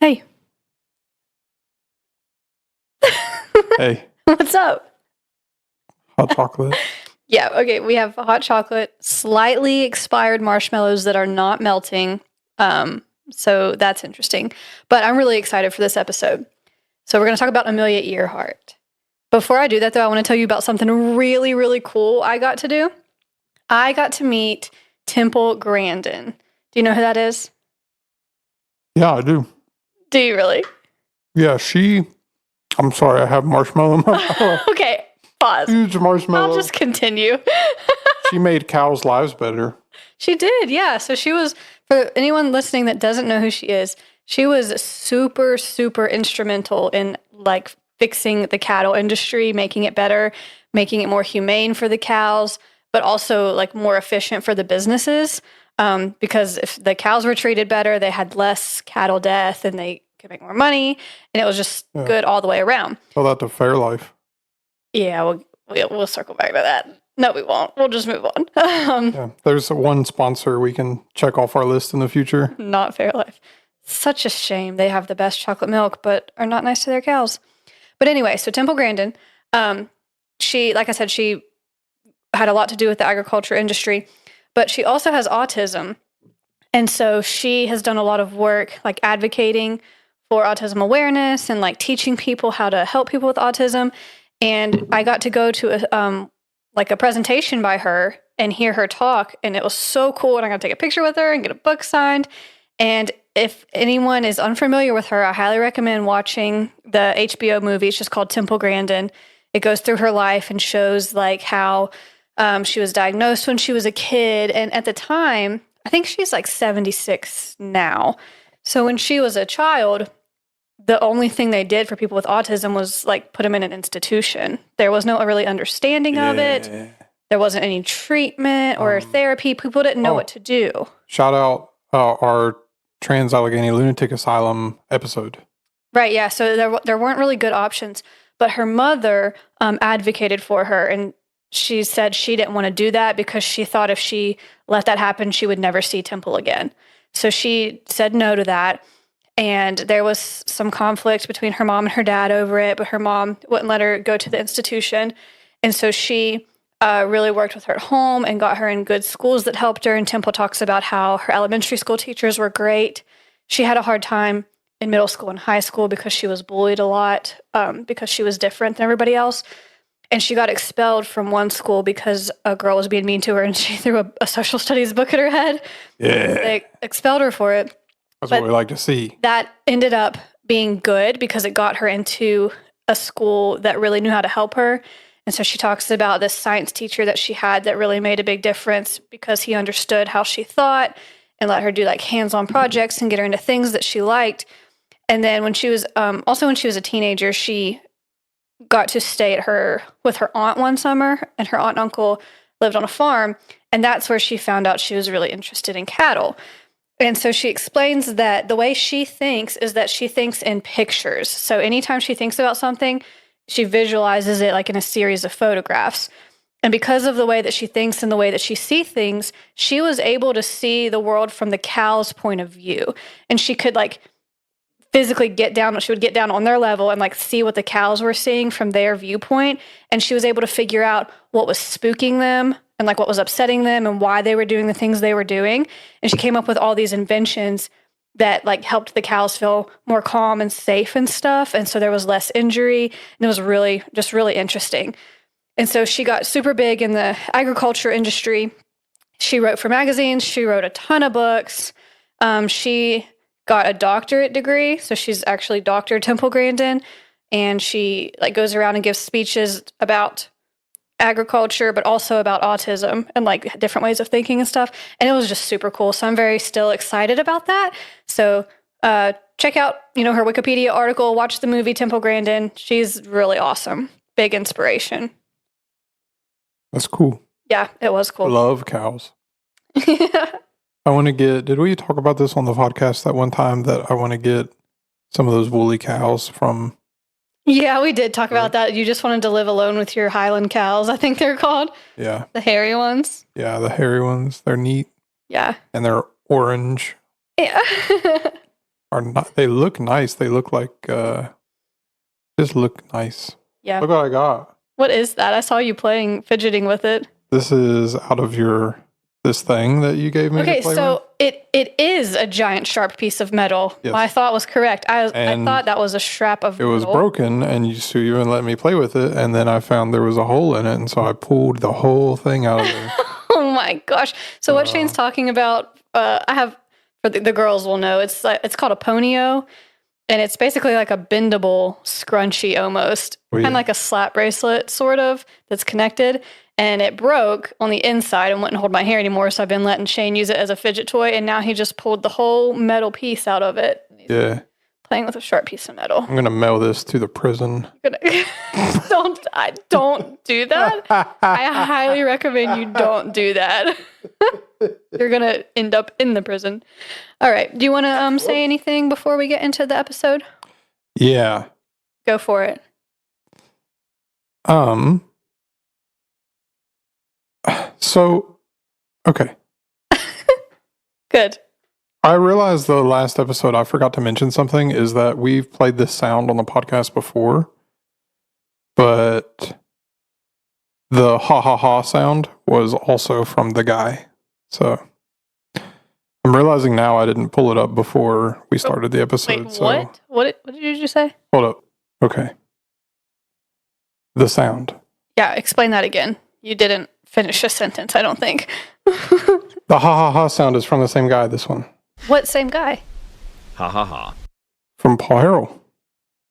Hey. Hey, What's up? hot chocolate. Yeah, okay, we have hot chocolate, slightly expired marshmallows that are not melting. So that's interesting. But I'm really excited for this episode. So we're going to talk about Amelia Earhart. Before I do that, though, I want to tell you about something really, really cool I got to do. I got to meet Temple Grandin. Do you know who that is? Yeah, I do. Do you really? Yeah, I'm sorry, I have marshmallow in my mouth. Okay, pause. Huge marshmallow. I'll just continue. She made cows' lives better. She did, yeah. So she was, for anyone listening that doesn't know who she was super, super instrumental in like fixing the cattle industry, making it better, making it more humane for the cows, but also like more efficient for the businesses. Because if the cows were treated better, they had less cattle death and they could make more money. And it was just good all the way around. Tell that to Fairlife. Yeah, we'll circle back to that. No, we won't. We'll just move on. Yeah, there's one sponsor we can check off our list in the future. Not Fairlife. Such a shame. They have the best chocolate milk, but are not nice to their cows. But anyway, so Temple Grandin, she, like I said, she had a lot to do with the agriculture industry, but she also has autism. And so she has done a lot of work like advocating for autism awareness and like teaching people how to help people with autism. And I got to go to a presentation by her and hear her talk. And it was so cool. And I got to take a picture with her and get a book signed. And if anyone is unfamiliar with her, I highly recommend watching the HBO movie. It's just called Temple Grandin. It goes through her life and shows like how she was diagnosed when she was a kid. And at the time, I think she's like 76 now. So when she was a child, the only thing they did for people with autism was like put them in an institution. There was no really understanding of it. There wasn't any treatment or therapy. People didn't know what to do. Shout out our Trans Allegheny Lunatic Asylum episode. Right, yeah. So there weren't really good options. But her mother advocated for her, and she said she didn't want to do that because she thought if she let that happen, she would never see Temple again. So she said no to that. And there was some conflict between her mom and her dad over it, but her mom wouldn't let her go to the institution. And so she really worked with her at home and got her in good schools that helped her. And Temple talks about how her elementary school teachers were great. She had a hard time in middle school and high school because she was bullied a lot because she was different than everybody else. And she got expelled from one school because a girl was being mean to her and she threw a social studies book at her head. Yeah. They expelled her for it. That's what we like to see. That ended up being good because it got her into a school that really knew how to help her. And so she talks about this science teacher that she had that really made a big difference because he understood how she thought and let her do like hands-on projects and get her into things that she liked. And then when she was when she was a teenager, she got to stay with her aunt one summer, and her aunt and uncle lived on a farm. And that's where she found out she was really interested in cattle. And so she explains that the way she thinks is that she thinks in pictures. So anytime she thinks about something, she visualizes it like in a series of photographs. And because of the way that she thinks and the way that she sees things, she was able to see the world from the cow's point of view. And she could like physically she would get down on their level and like see what the cows were seeing from their viewpoint. And she was able to figure out what was spooking them and like what was upsetting them and why they were doing the things they were doing. And she came up with all these inventions that like helped the cows feel more calm and safe and stuff. And so there was less injury, and it was really interesting. And so she got super big in the agriculture industry. She wrote for magazines. She wrote a ton of books. She got a doctorate degree. So she's actually Dr. Temple Grandin. And she like goes around and gives speeches about agriculture, but also about autism and like different ways of thinking and stuff. And it was just super cool. So I'm very still excited about that. So check out, her Wikipedia article, watch the movie Temple Grandin. She's really awesome. Big inspiration. That's cool. Yeah, it was cool. I love cows. I want to did we talk about this on the podcast that one time that I want to get some of those woolly cows from? Yeah, we did talk about that. You just wanted to live alone with your Highland cows, I think they're called. Yeah. The hairy ones. Yeah, the hairy ones. They're neat. Yeah. And they're orange. Yeah. are not. They look nice. They look like just look nice. Yeah. Look what I got. What is that? I saw you fidgeting with it. This is out of this thing that you gave me. Okay, to play so with. it is a giant sharp piece of metal. Yes. My thought was correct. I thought that was a strap of metal. It was broken, and so you wouldn't let me play with it, and then I found there was a hole in it, and so I pulled the whole thing out of there. Oh my gosh! So what Shane's talking about, I have for the girls will know. It's called a ponyo, and it's basically like a bendable scrunchie almost, kind of like a slap bracelet sort of that's connected. And it broke on the inside and wouldn't hold my hair anymore. So I've been letting Shane use it as a fidget toy, and now he just pulled the whole metal piece out of it. Yeah. Playing with a sharp piece of metal. I'm gonna mail this to the prison. Don't do that. I highly recommend you don't do that. You're gonna end up in the prison. All right. Do you want to say anything before we get into the episode? Yeah. Go for it. So, okay. Good. I realized the last episode I forgot to mention something is that we've played this sound on the podcast before, but the ha ha ha sound was also from the guy. So I'm realizing now I didn't pull it up before we started the episode. Wait, so what? What did you just say? Hold up. Okay. The sound. Yeah, explain that again. You didn't finish a sentence, I don't think. The ha ha ha sound is from the same guy, this one. What same guy? Ha ha ha. From Paul Harrell.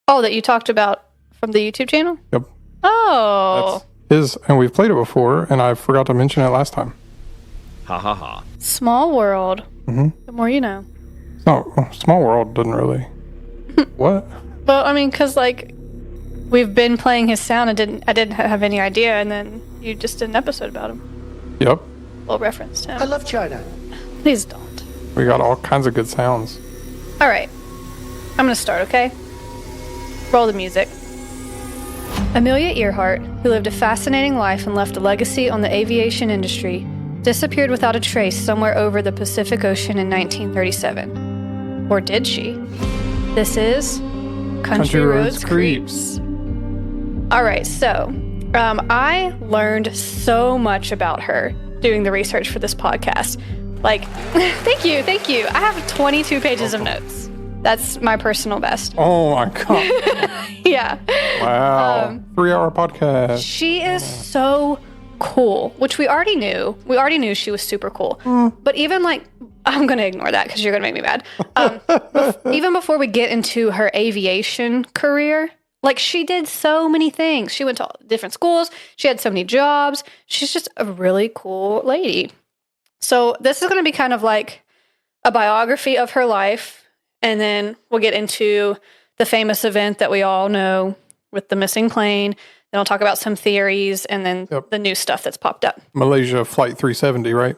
Oh, that you talked about from the YouTube channel? Yep. Oh. That's and we've played it before, and I forgot to mention it last time. Ha ha ha. Small world. Mm-hmm. The more you know. No, Small World doesn't really. What? Well, I mean, because, like, we've been playing his sound and I didn't have any idea, and then you just did an episode about him. Yep. Little reference to him. I love China. Please don't. We got all kinds of good sounds. All right. I'm going to start, okay? Roll the music. Amelia Earhart, who lived a fascinating life and left a legacy on the aviation industry, disappeared without a trace somewhere over the Pacific Ocean in 1937. Or did she? This is Country Roads Creeps. All right, so I learned so much about her doing the research for this podcast. Like, thank you. I have 22 pages of notes. That's my personal best. Oh my God. Yeah. Wow. 3-hour podcast. She is so cool, which we already knew. We already knew she was super cool. But even like, I'm going to ignore that because you're going to make me mad. Even before we get into her aviation career, like she did so many things. She went to different schools. She had so many jobs. She's just a really cool lady. So this is going to be kind of like a biography of her life. And then we'll get into the famous event that we all know with the missing plane. Then I'll talk about some theories and then the new stuff that's popped up. Malaysia Flight 370, right?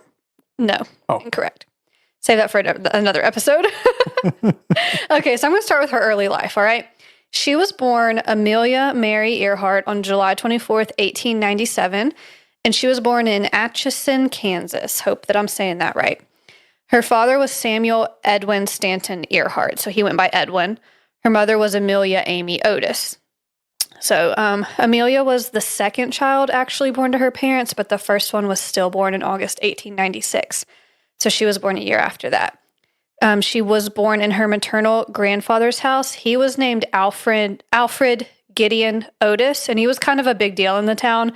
No, incorrect. Save that for another episode. Okay, so I'm going to start with her early life, all right? She was born Amelia Mary Earhart on July 24th, 1897, and she was born in Atchison, Kansas. Hope that I'm saying that right. Her father was Samuel Edwin Stanton Earhart, so he went by Edwin. Her mother was Amelia Amy Otis. So Amelia was the second child actually born to her parents, but the first one was stillborn in August 1896. So she was born a year after that. She was born in her maternal grandfather's house. He was named Alfred Gideon Otis, and he was kind of a big deal in the town.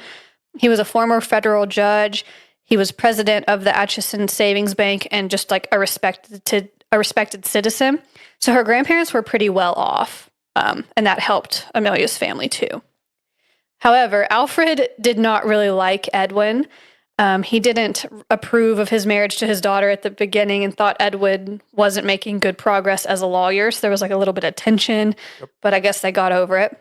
He was a former federal judge. He was president of the Atchison Savings Bank and just like a respected citizen. So her grandparents were pretty well off, and that helped Amelia's family too. However, Alfred did not really like Edwin. He didn't approve of his marriage to his daughter at the beginning and thought Edwin wasn't making good progress as a lawyer. So there was like a little bit of tension, but I guess they got over it.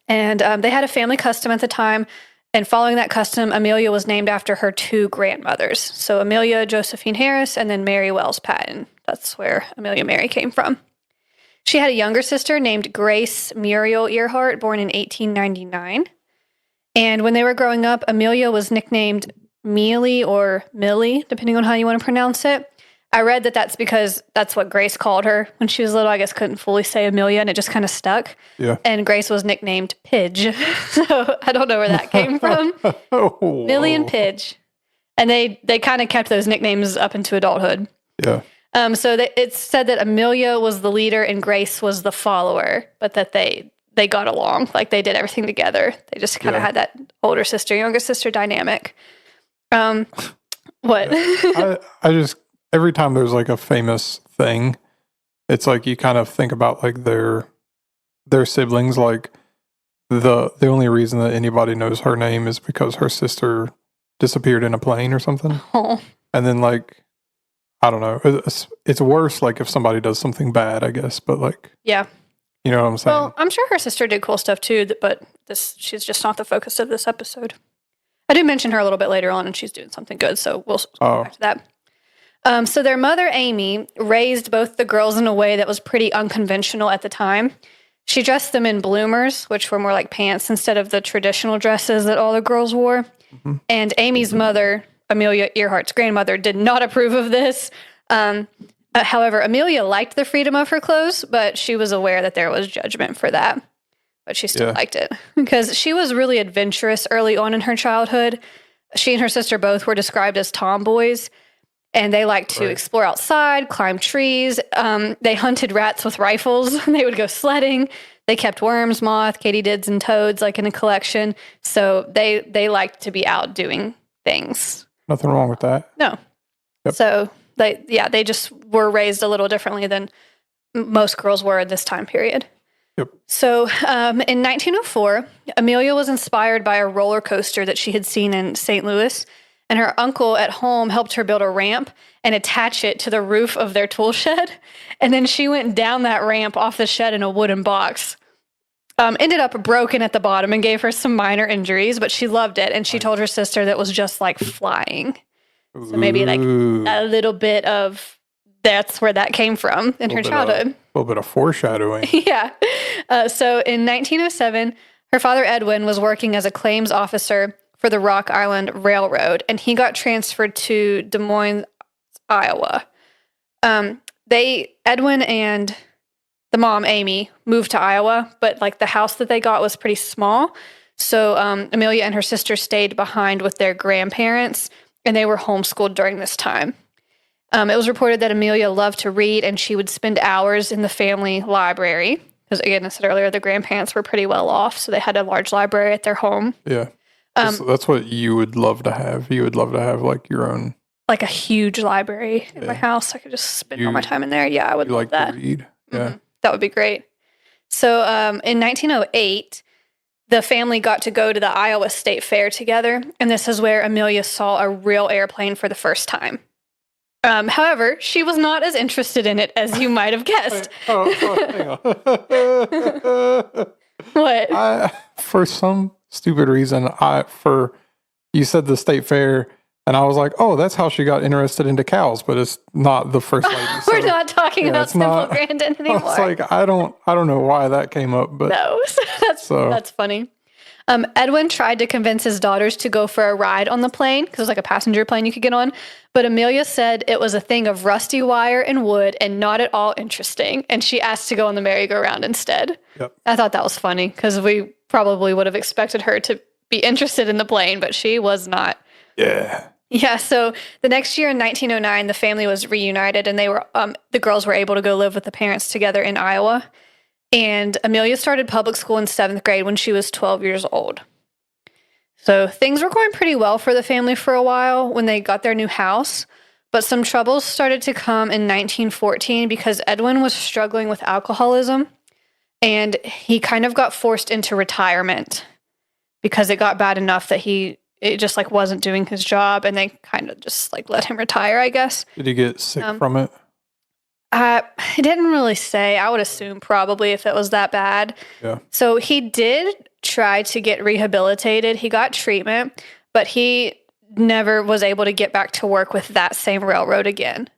And they had a family custom at the time. And following that custom, Amelia was named after her two grandmothers. So Amelia Josephine Harris and then Mary Wells Patton. That's where Amelia Mary came from. She had a younger sister named Grace Muriel Earhart, born in 1899. And when they were growing up, Amelia was nicknamed Mealy or Millie, depending on how you want to pronounce it. I read that that's because that's what Grace called her when she was little. I guess couldn't fully say Amelia, and it just kind of stuck. Yeah. And Grace was nicknamed Pidge. So I don't know where that came from. Oh, Millie and Pidge. And they kind of kept those nicknames up into adulthood. Yeah. So it's said that Amelia was the leader and Grace was the follower, but that they got along. Like they did everything together. They just kind of had that older sister, younger sister dynamic. What? I just, every time there's like a famous thing, it's like you kind of think about like their siblings. Like the only reason that anybody knows her name is because her sister disappeared in a plane or something. Oh. And then like, I don't know. It's worse like if somebody does something bad, I guess. But like, Yeah. you know what I'm saying? Well, I'm sure her sister did cool stuff too, but she's just not the focus of this episode. I do mention her a little bit later on, and she's doing something good, so we'll come back to that. So their mother, Amy, raised both the girls in a way that was pretty unconventional at the time. She dressed them in bloomers, which were more like pants instead of the traditional dresses that all the girls wore. Mm-hmm. And Amy's mother, Amelia Earhart's grandmother, did not approve of this. However, Amelia liked the freedom of her clothes, but she was aware that there was judgment for that. But she still liked it because she was really adventurous early on in her childhood. She and her sister both were described as tomboys, and they liked to explore outside, climb trees. They hunted rats with rifles. They would go sledding. They kept worms, moth, katydids, and toads like in a collection. So they liked to be out doing things. Nothing wrong with that. No. Yep. So they just were raised a little differently than most girls were in this time period. Yep. So in 1904, Amelia was inspired by a roller coaster that she had seen in St. Louis, and her uncle at home helped her build a ramp and attach it to the roof of their tool shed. And then she went down that ramp off the shed in a wooden box. Ended up broken at the bottom and gave her some minor injuries, but she loved it. And she told her sister that it was just like flying. So maybe like a little bit of that's where that came from in her childhood. A little bit of foreshadowing. Yeah. So in 1907, her father, Edwin, was working as a claims officer for the Rock Island Railroad, and he got transferred to Des Moines, Iowa. Edwin and the mom, Amy, moved to Iowa, but like the house that they got was pretty small. So Amelia and her sister stayed behind with their grandparents, and they were homeschooled during this time. It was reported that Amelia loved to read, and she would spend hours in the family library. Because, again, I said earlier, the grandparents were pretty well off, so they had a large library at their home. Yeah. That's what you would love to have. You would love to have, like, your own... Like a huge library in my house. I could just spend all my time in there. Yeah, I would love that. You like to read. Yeah. Mm-hmm. That would be great. So in 1908, the family got to go to the Iowa State Fair together, and this is where Amelia saw a real airplane for the first time. However, she was not as interested in it as you might have guessed. Hang on. What? For some stupid reason, you said the state fair, and I was like, oh, that's how she got interested into cows, but it's not the first lady. We're not talking about Simple Grandin anymore. It's like I don't know why that came up, but no, that's funny. Edwin tried to convince his daughters to go for a ride on the plane because it was like a passenger plane you could get on. But Amelia said it was a thing of rusty wire and wood and not at all interesting. And she asked to go on the merry-go-round instead. Yep. I thought that was funny because we probably would have expected her to be interested in the plane, but she was not. Yeah. Yeah. So the next year in 1909, the family was reunited and the girls were able to go live with the parents together in Iowa. And Amelia started public school in 7th grade when she was 12 years old. So things were going pretty well for the family for a while when they got their new house. But some troubles started to come in 1914 because Edwin was struggling with alcoholism. And he kind of got forced into retirement because it got bad enough that it just like wasn't doing his job. And they kind of just like let him retire, I guess. Did he get sick from it? It didn't really say. I would assume probably if it was that bad. Yeah. So he did try to get rehabilitated. He got treatment, but he never was able to get back to work with that same railroad again.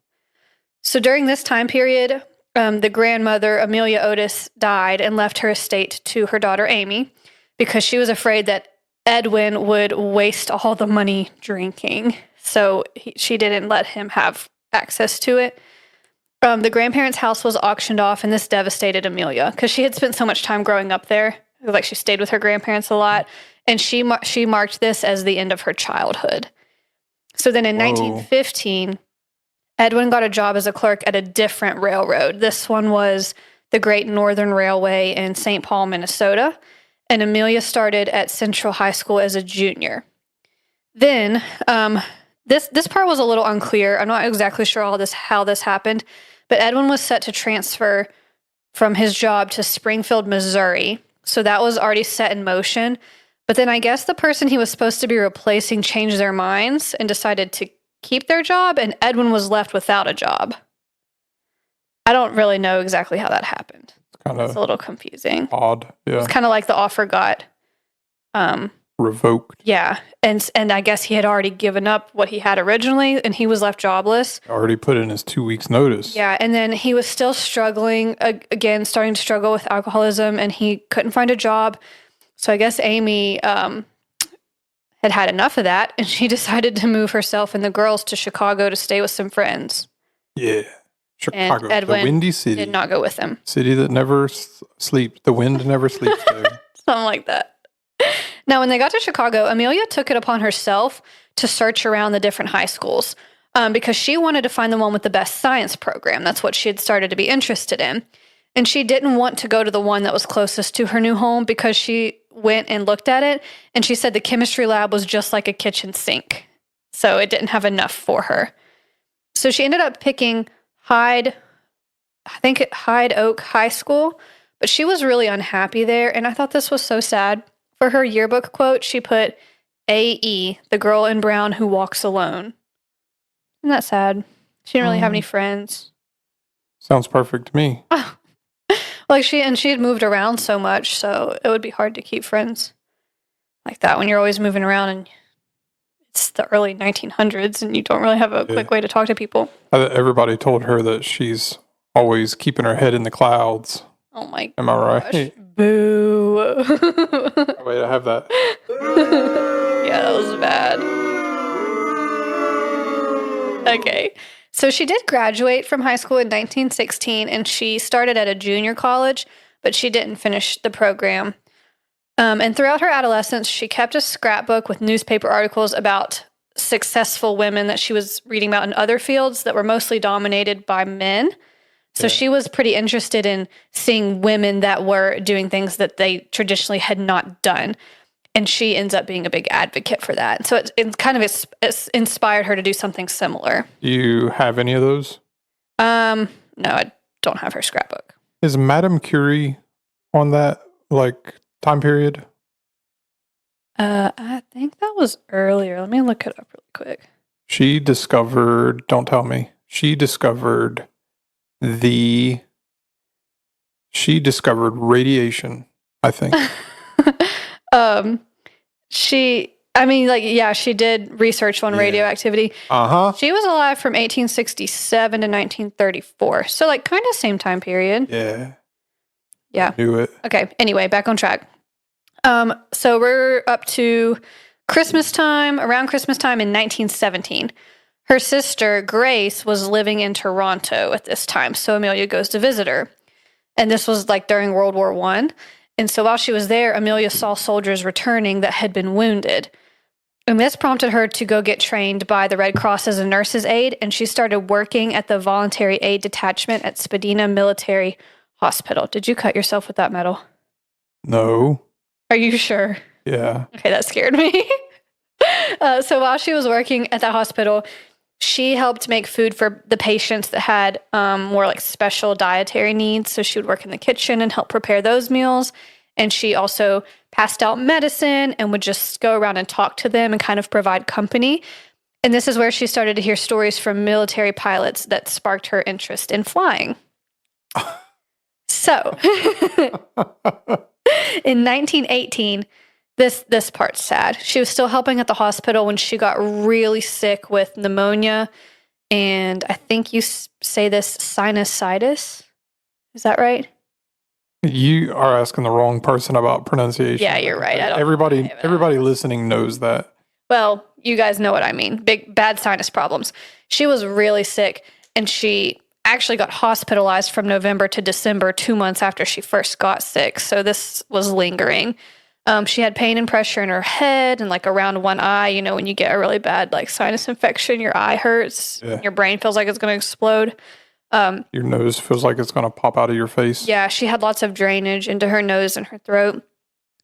So during this time period, the grandmother, Amelia Otis, died and left her estate to her daughter, Amy, because she was afraid that Edwin would waste all the money drinking. So she didn't let him have access to it. The grandparents' house was auctioned off, and this devastated Amelia because she had spent so much time growing up there. Like, she stayed with her grandparents a lot, and she marked this as the end of her childhood. So then in 1915, Edwin got a job as a clerk at a different railroad. This one was the Great Northern Railway in St. Paul, Minnesota, and Amelia started at Central High School as a junior. Then, this part was a little unclear. I'm not exactly sure how this happened, but Edwin was set to transfer from his job to Springfield, Missouri. So that was already set in motion. But then I guess the person he was supposed to be replacing changed their minds and decided to keep their job, and Edwin was left without a job. I don't really know exactly how that happened. It's a little confusing. Odd. Yeah. It's kind of like the offer got revoked. Yeah. And I guess he had already given up what he had originally, and he was left jobless. Already put in his 2 weeks notice. Yeah. And then he was still struggling, again, starting to struggle with alcoholism, and he couldn't find a job. So I guess Amy had enough of that, and she decided to move herself and the girls to Chicago to stay with some friends. Yeah. Chicago, and Edwin the Windy City. did not go with them. City that never sleeps. The wind never sleeps there. Something like that. Now, when they got to Chicago, Amelia took it upon herself to search around the different high schools because she wanted to find the one with the best science program. That's what she had started to be interested in. And she didn't want to go to the one that was closest to her new home because she went and looked at it, and she said the chemistry lab was just like a kitchen sink. So it didn't have enough for her. So she ended up picking Hyde Oak High School, but she was really unhappy there, and I thought this was so sad. For her yearbook quote, she put, "A.E., the girl in brown who walks alone." Isn't that sad? She didn't really have any friends. Sounds perfect to me. Like, she had moved around so much, so it would be hard to keep friends like that when you're always moving around and it's the early 1900s and you don't really have a quick way to talk to people. Everybody told her that she's always keeping her head in the clouds. Oh my gosh. Am I right? Boo. Wait, I have that. Yeah, that was bad. Okay. So she did graduate from high school in 1916, and she started at a junior college, but she didn't finish the program. And throughout her adolescence, she kept a scrapbook with newspaper articles about successful women that she was reading about in other fields that were mostly dominated by men. So she was pretty interested in seeing women that were doing things that they traditionally had not done. And she ends up being a big advocate for that. So it kind of it's inspired her to do something similar. Do you have any of those? No, I don't have her scrapbook. Is Madame Curie on that, time period? I think that was earlier. Let me look it up really quick. She discovered, don't tell me, she discovered radiation, I think. She did research on radioactivity. She was alive from 1867 to 1934. So kind of same time period. Yeah. Knew it. Okay. Anyway, back on track. So we're up to around Christmas time in 1917. Her sister, Grace, was living in Toronto at this time. So Amelia goes to visit her. And this was during World War I. And so while she was there, Amelia saw soldiers returning that had been wounded. And this prompted her to go get trained by the Red Cross as a nurse's aide, and she started working at the Voluntary Aid Detachment at Spadina Military Hospital. Did you cut yourself with that metal? No. Are you sure? Yeah. Okay, that scared me. So while she was working at that hospital, she helped make food for the patients that had more special dietary needs. So she would work in the kitchen and help prepare those meals. And she also passed out medicine and would just go around and talk to them and kind of provide company. And this is where she started to hear stories from military pilots that sparked her interest in flying. So in 1918, this part's sad. She was still helping at the hospital when she got really sick with pneumonia. And I think you say this sinusitis. Is that right? You are asking the wrong person about pronunciation. Yeah, you're right. Everybody listening knows that. Well, you guys know what I mean. Bad sinus problems. She was really sick, and she actually got hospitalized from November to December, 2 months after she first got sick. So this was lingering. She had pain and pressure in her head and like around one eye. You know, when you get a really bad like sinus infection, your eye hurts, your brain feels like it's going to explode. Your nose feels like it's going to pop out of your face. Yeah, she had lots of drainage into her nose and her throat.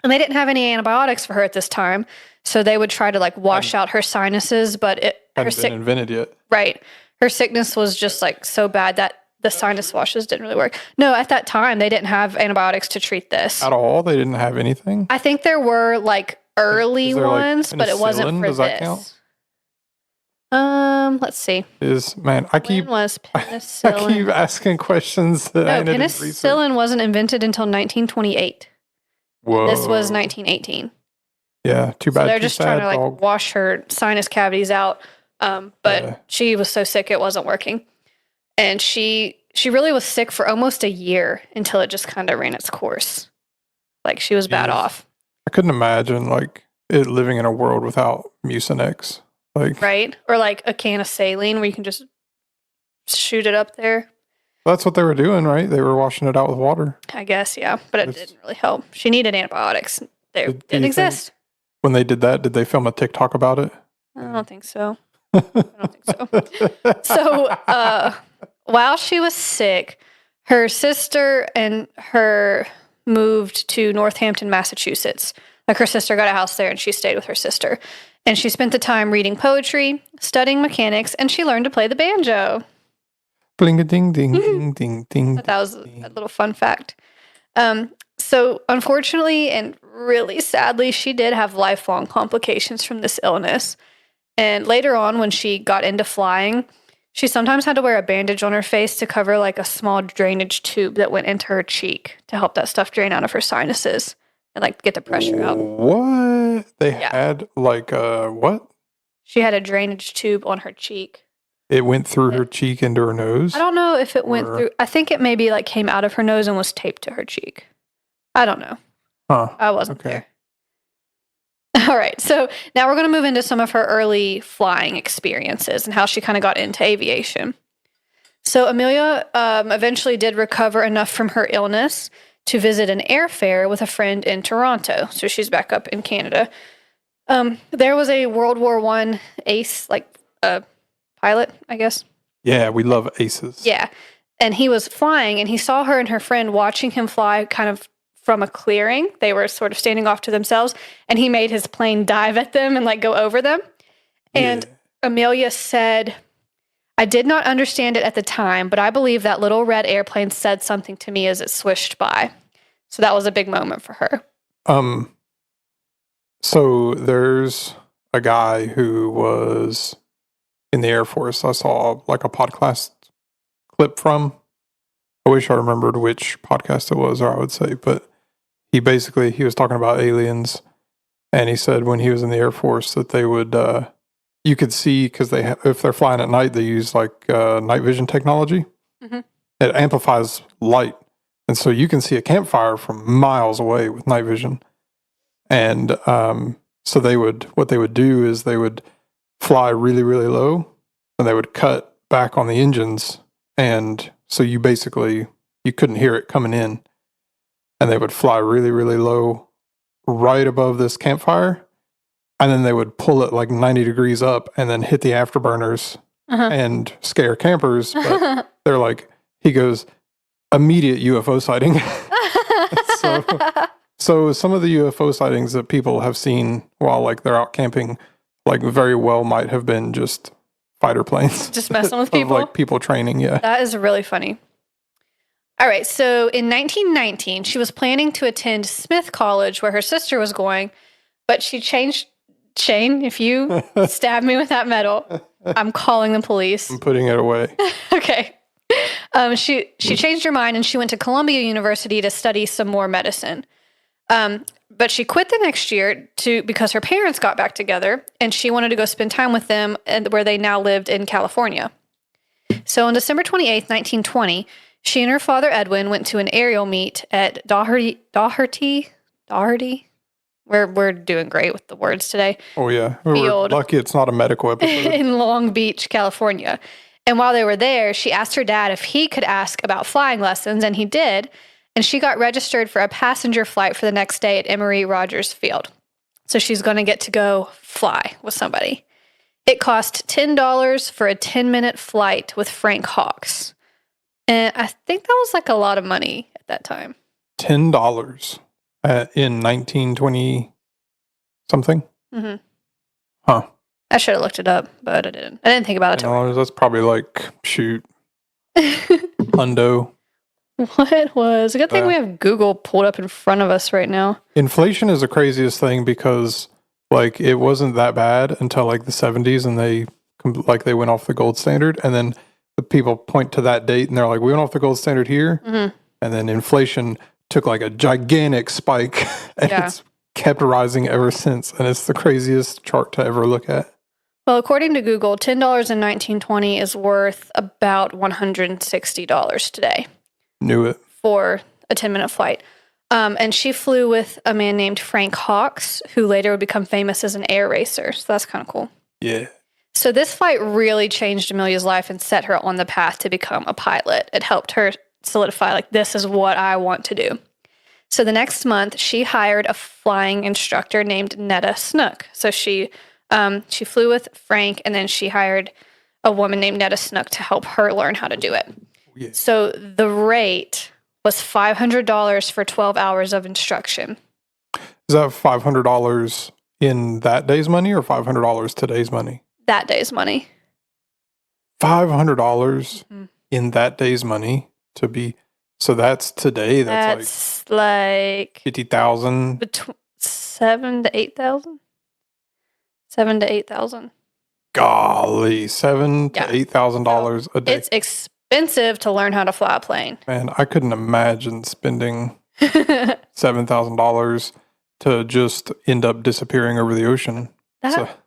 And they didn't have any antibiotics for her at this time. So they would try to like wash out her sinuses, but Hadn't been invented yet. Right. Her sickness was just like so bad that the sinus washes didn't really work. No, at that time, they didn't have antibiotics to treat this. At all? They didn't have anything? I think there were like early ones, but it wasn't for Does that count? Let's see. I keep When was penicillin? I keep asking questions that I didn't research. Penicillin wasn't invented until 1928. Whoa. This was 1918. Yeah, too bad. So they're just trying to like wash her sinus cavities out. But she was so sick it wasn't working. And she really was sick for almost a year until it just kind of ran its course. Like she was bad off. I couldn't imagine like it living in a world without Mucinex. Like, right? Or like a can of saline where you can just shoot it up there. That's what they were doing, right? They were washing it out with water. I guess, yeah. But it didn't really help. She needed antibiotics. They didn't exist. When they did that, did they film a TikTok about it? I don't think so. So while she was sick, her sister and her moved to Northampton, Massachusetts. Like her sister got a house there and she stayed with her sister. And she spent the time reading poetry, studying mechanics, and she learned to play the banjo. Bling a ding ding ding ding ding. That was a little fun fact. So unfortunately and really sadly, she did have lifelong complications from this illness. And later on, when she got into flying, she sometimes had to wear a bandage on her face to cover like a small drainage tube that went into her cheek to help that stuff drain out of her sinuses and like get the pressure out. What? They had like what? She had a drainage tube on her cheek. It went through her cheek into her nose? I don't know if it went through. I think it maybe like came out of her nose and was taped to her cheek. I don't know. Huh. I wasn't there. All right. So now we're going to move into some of her early flying experiences and how she kind of got into aviation. So Amelia eventually did recover enough from her illness to visit an airfair with a friend in Toronto. So she's back up in Canada. There was a World War I ace, like pilot, I guess. Yeah, we love aces. Yeah. And he was flying and he saw her and her friend watching him fly kind of from a clearing. They were sort of standing off to themselves and he made his plane dive at them and like go over them. And Amelia said, "I did not understand it at the time, but I believe that little red airplane said something to me as it swished by." So that was a big moment for her. So there's a guy who was in the Air Force. I saw like a podcast clip from. I wish I remembered which podcast it was, or I would say, but he was talking about aliens, and he said when he was in the Air Force that they would, you could see, because if they're flying at night, they use like night vision technology. Mm-hmm. It amplifies light, and so you can see a campfire from miles away with night vision. And so what they would do is they would fly really, really low, and they would cut back on the engines, and so you couldn't hear it coming in. And they would fly really, really low right above this campfire. And then they would pull it like 90 degrees up and then hit the afterburners and scare campers. But they're like, he goes, immediate UFO sighting. So some of the UFO sightings that people have seen while like they're out camping, like very well might have been just fighter planes. Just messing with people? Like people training, yeah. That is really funny. All right, so in 1919, she was planning to attend Smith College where her sister was going, but she changed. Shane, if you stab me with that metal, I'm calling the police. I'm putting it away. Okay. She changed her mind and she went to Columbia University to study some more medicine. But she quit the next year because her parents got back together and she wanted to go spend time with them where they now lived in California. So on December 28th, 1920, she and her father Edwin went to an aerial meet at Doherty, We're doing great with the words today. Oh, yeah. We're Field. lucky it's not a medical episode. In Long Beach, California. And while they were there, she asked her dad if he could ask about flying lessons, and he did. And she got registered for a passenger flight for the next day at Emory Rogers Field. So she's going to get to go fly with somebody. It cost $10 for a 10-minute flight with Frank Hawks. And I think that was like a lot of money at that time. $10 in 1920 something? Mm-hmm. Huh. I should have looked it up, but I didn't. I didn't think about it till $10, that's probably like, shoot, hundo. What was? A good thing we have Google pulled up in front of us right now. Inflation is the craziest thing because, like, it wasn't that bad until, like, the 70s, and they went off the gold standard, and then the people point to that date, and they're like, we went off the gold standard here, and then inflation took, like, a gigantic spike, and it's kept rising ever since, and it's the craziest chart to ever look at. Well, according to Google, $10 in 1920 is worth about $160 today. Knew it. For a 10-minute flight. And she flew with a man named Frank Hawks, who later would become famous as an air racer. So that's kind of cool. Yeah. So this flight really changed Amelia's life and set her on the path to become a pilot. It helped her solidify, like, this is what I want to do. So the next month, she hired a flying instructor named Netta Snook. So she flew with Frank, and then she hired a woman named Netta Snook to help her learn how to do it. Yeah. So the rate was $500 for 12 hours of instruction. Is that $500 in that day's money or $500 today's money? That day's money. $500 in that day's money to be, so that's today. That's like 50,000. Between 7 to 8,000. 7 to 8,000. Golly, $7,000 to $8,000 a day. It's expensive to learn how to fly a plane. Man, I couldn't imagine spending $7,000 to just end up disappearing over the ocean. That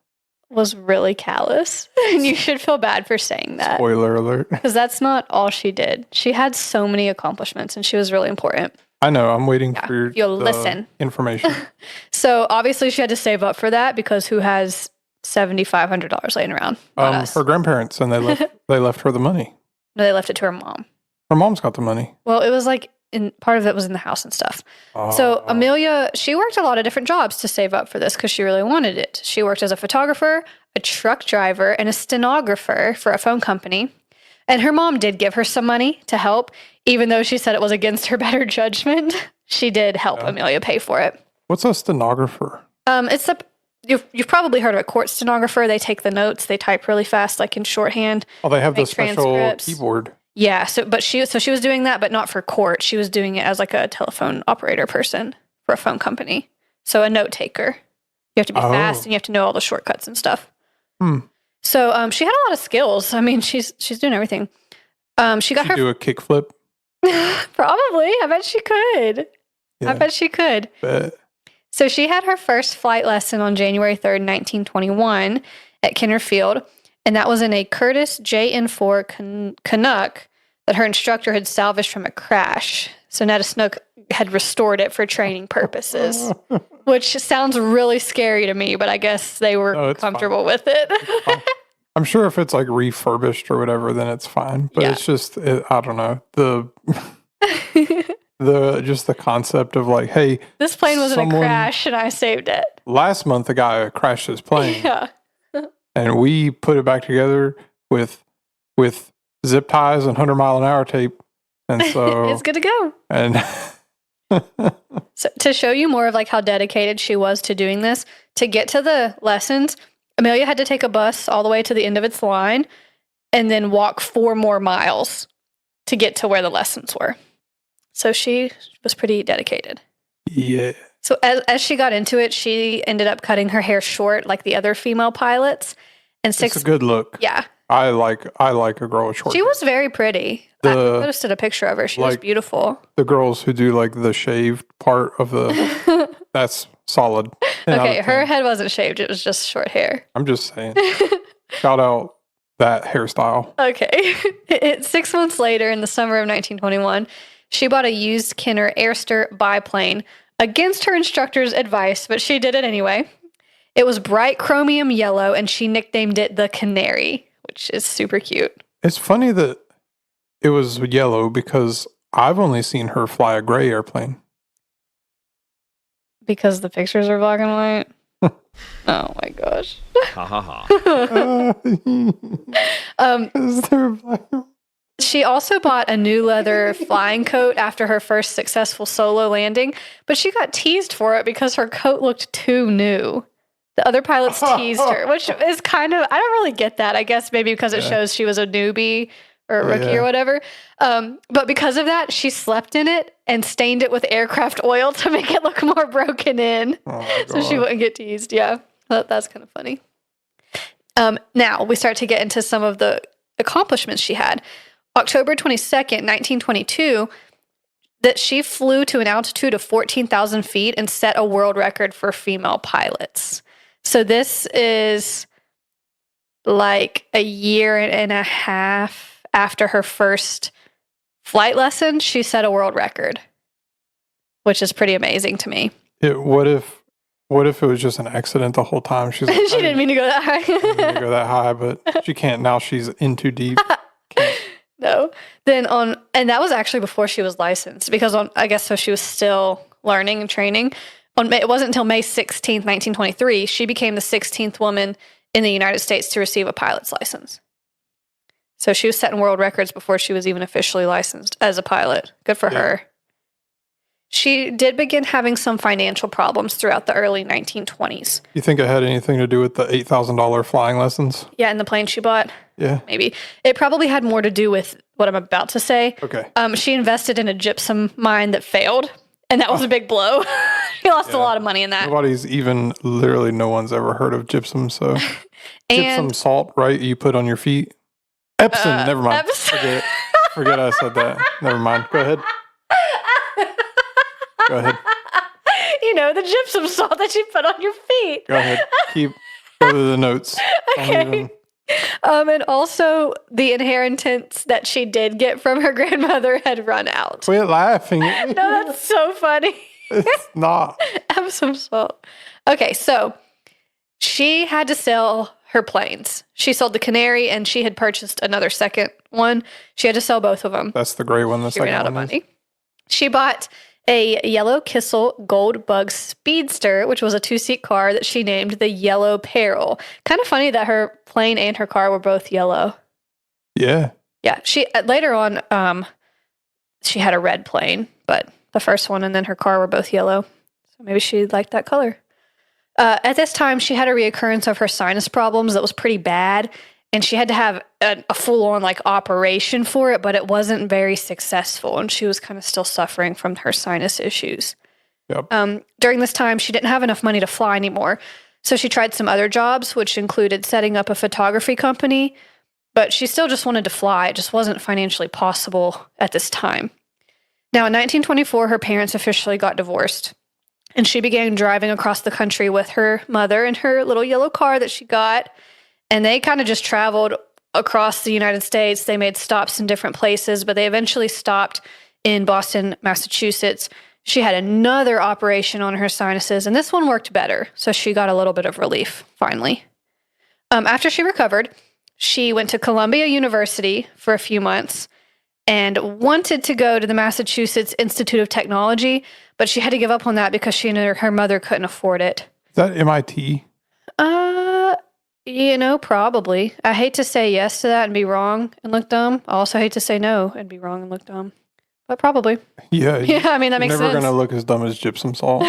was really callous, and you should feel bad for saying that. Spoiler alert. Because that's not all she did. She had so many accomplishments, and she was really important. I know. I'm waiting for you'll listen information. So obviously she had to save up for that, because who has $7,500 laying around? Not us. Her grandparents, and they left her the money. No, they left it to her mom. Her mom's got the money. Well, it was like part of it was in the house and stuff. So Amelia, she worked a lot of different jobs to save up for this because she really wanted it. She worked as a photographer, a truck driver, and a stenographer for a phone company. And her mom did give her some money to help, even though she said it was against her better judgment. She did help Amelia pay for it. What's a stenographer? It's you've probably heard of a court stenographer. They take the notes, they type really fast, like in shorthand. Oh, they have the special keyboard. Yeah, so she was doing that, but not for court. She was doing it as like a telephone operator person for a phone company. So a note taker. You have to be fast, and you have to know all the shortcuts and stuff. So she had a lot of skills. I mean, she's doing everything. She got her do a kickflip. Probably. I bet she could. Yeah. I bet she could. So she had her first flight lesson on January 3rd, 1921 at Kenner Field, and that was in a Curtiss JN4 Canuck that her instructor had salvaged from a crash. So Netta Snook had restored it for training purposes, which sounds really scary to me, but I guess they were comfortable with it. I'm sure if it's like refurbished or whatever, then it's fine. But it's just, I don't know, the concept of like, hey, this plane was in a crash and I saved it. Last month, a guy crashed his plane. Yeah. And we put it back together with zip ties and 100-mile-an-hour tape. And so it's good to go. And so to show you more of like how dedicated she was to doing this, to get to the lessons, Amelia had to take a bus all the way to the end of its line and then walk 4 more miles to get to where the lessons were. So she was pretty dedicated. Yeah. So as she got into it, she ended up cutting her hair short like the other female pilots. And it's a good look. Yeah. I like a girl with short hair. She was very pretty. I posted a picture of her. She was beautiful. The girls who do like the shaved part of the, that's solid. Okay, her head wasn't shaved. It was just short hair. I'm just saying. Shout out that hairstyle. Okay. 6 months later, in the summer of 1921, she bought a used Kenner Airster biplane against her instructor's advice, but she did it anyway. It was bright chromium yellow, and she nicknamed it the Canary, which is super cute. It's funny that it was yellow because I've only seen her fly a gray airplane. Because the pictures are black and white? Oh my gosh. Ha ha ha. Is there black? She also bought a new leather flying coat after her first successful solo landing, but she got teased for it because her coat looked too new. The other pilots teased her, which is kind of, I don't really get that. I guess maybe because it shows she was a newbie or a rookie or whatever. But because of that, she slept in it and stained it with aircraft oil to make it look more broken in. So she wouldn't get teased. Yeah, that's kind of funny. Now we start to get into some of the accomplishments she had. October 22nd, 1922, that she flew to an altitude of 14,000 feet and set a world record for female pilots. So this is like a year and a half after her first flight lesson. She set a world record, which is pretty amazing to me. What if it was just an accident the whole time? She's like, She didn't mean to go that high. didn't mean to go that high, but she can't now. She's in too deep. No. And that was actually before she was licensed because I guess so she was still learning and training. It wasn't until May 16th, 1923, she became the 16th woman in the United States to receive a pilot's license. So she was setting world records before she was even officially licensed as a pilot. Good for her. She did begin having some financial problems throughout the early 1920s. You think it had anything to do with the $8,000 flying lessons? Yeah, and the plane she bought? Yeah. Maybe. It probably had more to do with what I'm about to say. Okay. She invested in a gypsum mine that failed, and that was a big blow. She lost a lot of money in that. Literally no one's ever heard of gypsum, so. Gypsum salt, right? You put on your feet? Epsom, never mind. Epsom. Forget I said that. Never mind. Go ahead. Go ahead. You know, the gypsum salt that you put on your feet. Go ahead. Go to the notes. Okay. And also the inheritance that she did get from her grandmother had run out. Quit laughing at me. No, that's so funny. It's not. Epsom salt. Okay, so she had to sell her planes. She sold the Canary and she had purchased another second one. She had to sell both of them. That's the gray one. The She ran second out of one is. money. She bought a yellow Kissel Gold Bug Speedster, which was a 2-seat car that she named the Yellow Peril. Kind of funny that her plane and her car were both yellow. Yeah. Yeah. She later on, she had a red plane, but the first one and then her car were both yellow. So maybe she liked that color. At this time, she had a reoccurrence of her sinus problems that was pretty bad. And she had to have a full-on operation for it, but it wasn't very successful. And she was kind of still suffering from her sinus issues. Yep. During this time, she didn't have enough money to fly anymore. So she tried some other jobs, which included setting up a photography company. But she still just wanted to fly. It just wasn't financially possible at this time. Now, in 1924, her parents officially got divorced. And she began driving across the country with her mother in her little yellow car that she got. And they kind of just traveled across the United States. They made stops in different places, but they eventually stopped in Boston, Massachusetts. She had another operation on her sinuses, and this one worked better. So she got a little bit of relief, finally. After she recovered, she went to Columbia University for a few months and wanted to go to the Massachusetts Institute of Technology, but she had to give up on that because she and her mother couldn't afford it. Is that MIT? Probably. I hate to say yes to that and be wrong and look dumb. I also hate to say no and be wrong and look dumb. But probably. Yeah. Yeah, I mean, that makes sense. Never going to look as dumb as gypsum salt.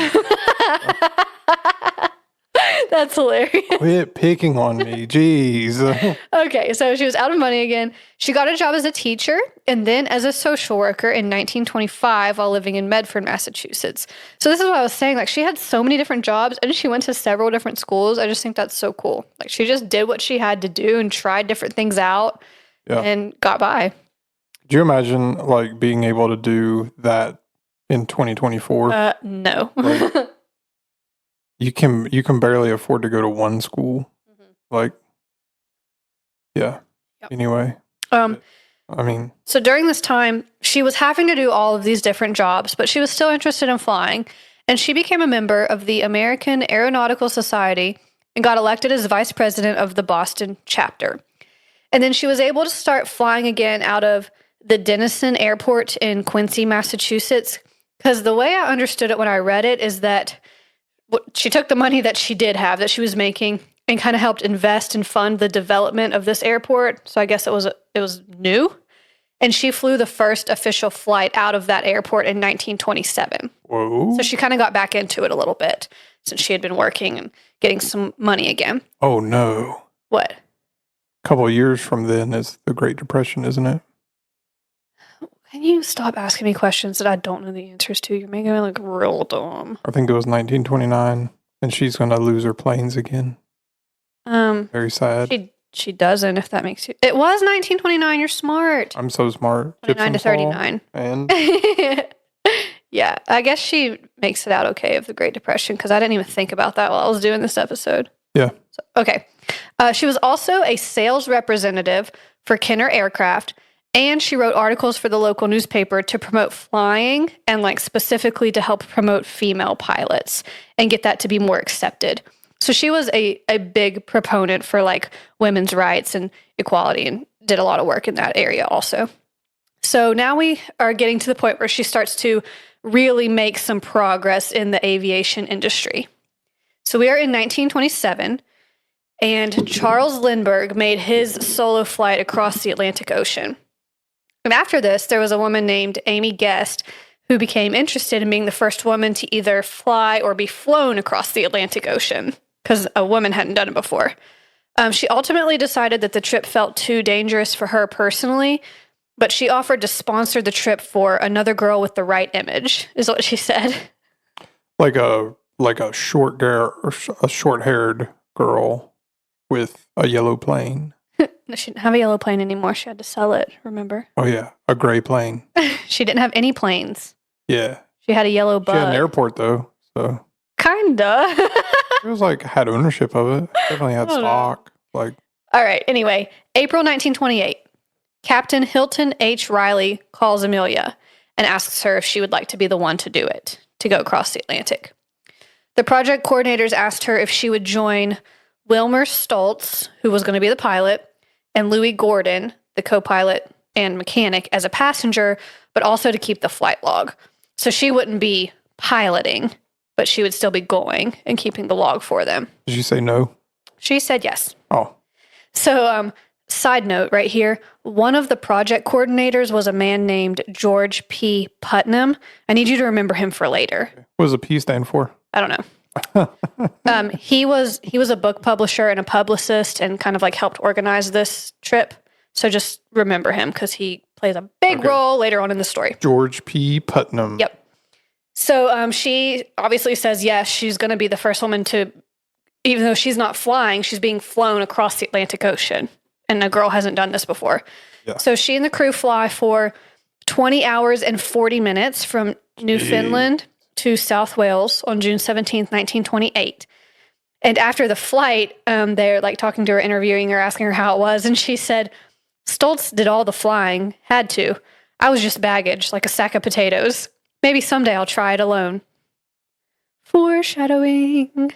That's hilarious. Quit picking on me. Jeez. Okay, so she was out of money again. She got a job as a teacher and then as a social worker in 1925 while living in Medford, Massachusetts. So this is what I was saying. She had so many different jobs and she went to several different schools. I just think that's so cool. She just did what she had to do and tried different things out and got by. Do you imagine being able to do that in 2024? No. You can barely afford to go to one school. Yeah. Yep. Anyway. So during this time, she was having to do all of these different jobs, but she was still interested in flying. and she became a member of the American Aeronautical Society and got elected as vice president of the Boston chapter. And then she was able to start flying again out of the Denison Airport in Quincy, Massachusetts, because the way I understood it when I read it is that she took the money that she did have, that she was making, and kind of helped invest and fund the development of this airport. So I guess it was new. And she flew the first official flight out of that airport in 1927. Whoa. So she kind of got back into it a little bit since she had been working and getting some money again. Oh, no. What? A couple of years from then is the Great Depression, isn't it? Can you stop asking me questions that I don't know the answers to? You're making me look real dumb. I think it was 1929, and she's going to lose her planes again. Very sad. She doesn't, if that makes you... It was 1929. You're smart. I'm so smart. 29 to Gypsum Fall 39. And Yeah, I guess she makes it out okay of the Great Depression because I didn't even think about that while I was doing this episode. yeah. So, okay. She was also a sales representative for Kenner Aircraft, and she wrote articles for the local newspaper to promote flying and like specifically to help promote female pilots and get that to be more accepted. So she was a big proponent for like women's rights and equality and did a lot of work in that area also. So now we are getting to the point where she starts to really make some progress in the aviation industry. So we are in 1927, and Charles Lindbergh made his solo flight across the Atlantic Ocean. And after this, there was a woman named Amy Guest who became interested in being the first woman to either fly or be flown across the Atlantic Ocean because a woman hadn't done it before. She ultimately decided that the trip felt too dangerous for her personally, but she offered to sponsor the trip for another girl with the right image, is what she said. Like a short-haired girl with a yellow plane. No, she didn't have a yellow plane anymore. She had to sell it, remember? Oh, yeah. A gray plane. She didn't have any planes. Yeah. She had a yellow bug. She had an airport, though, so... Kinda. It was like, had ownership of it. Definitely had stock. Like... All right, anyway. April 1928. Captain Hilton H. Riley calls Amelia and asks her if she would like to be the one to do it, to go across the Atlantic. The project coordinators asked her if she would join Wilmer Stoltz, who was going to be the pilot, and Louis Gordon, the co-pilot and mechanic, as a passenger, but also to keep the flight log. So she wouldn't be piloting, but she would still be going and keeping the log for them. Did you say no? She said yes. Oh. So, side note right here, one of the project coordinators was a man named George P. Putnam. I need you to remember him for later. What does a P stand for? I don't know. He was a book publisher and a publicist and kind of like helped organize this trip. So just remember him because he plays a big role later on in the story. George P. Putnam. Yep. So she obviously says yes, she's going to be the first woman to, even though she's not flying, she's being flown across the Atlantic Ocean. And a girl hasn't done this before. Yeah. So she and the crew fly for 20 hours and 40 minutes from Newfoundland to South Wales on June 17th, 1928. And after the flight, they're like talking to her, interviewing her, asking her how it was. And she said, Stoltz did all the flying, had to. I was just baggage, like a sack of potatoes. Maybe someday I'll try it alone. Foreshadowing.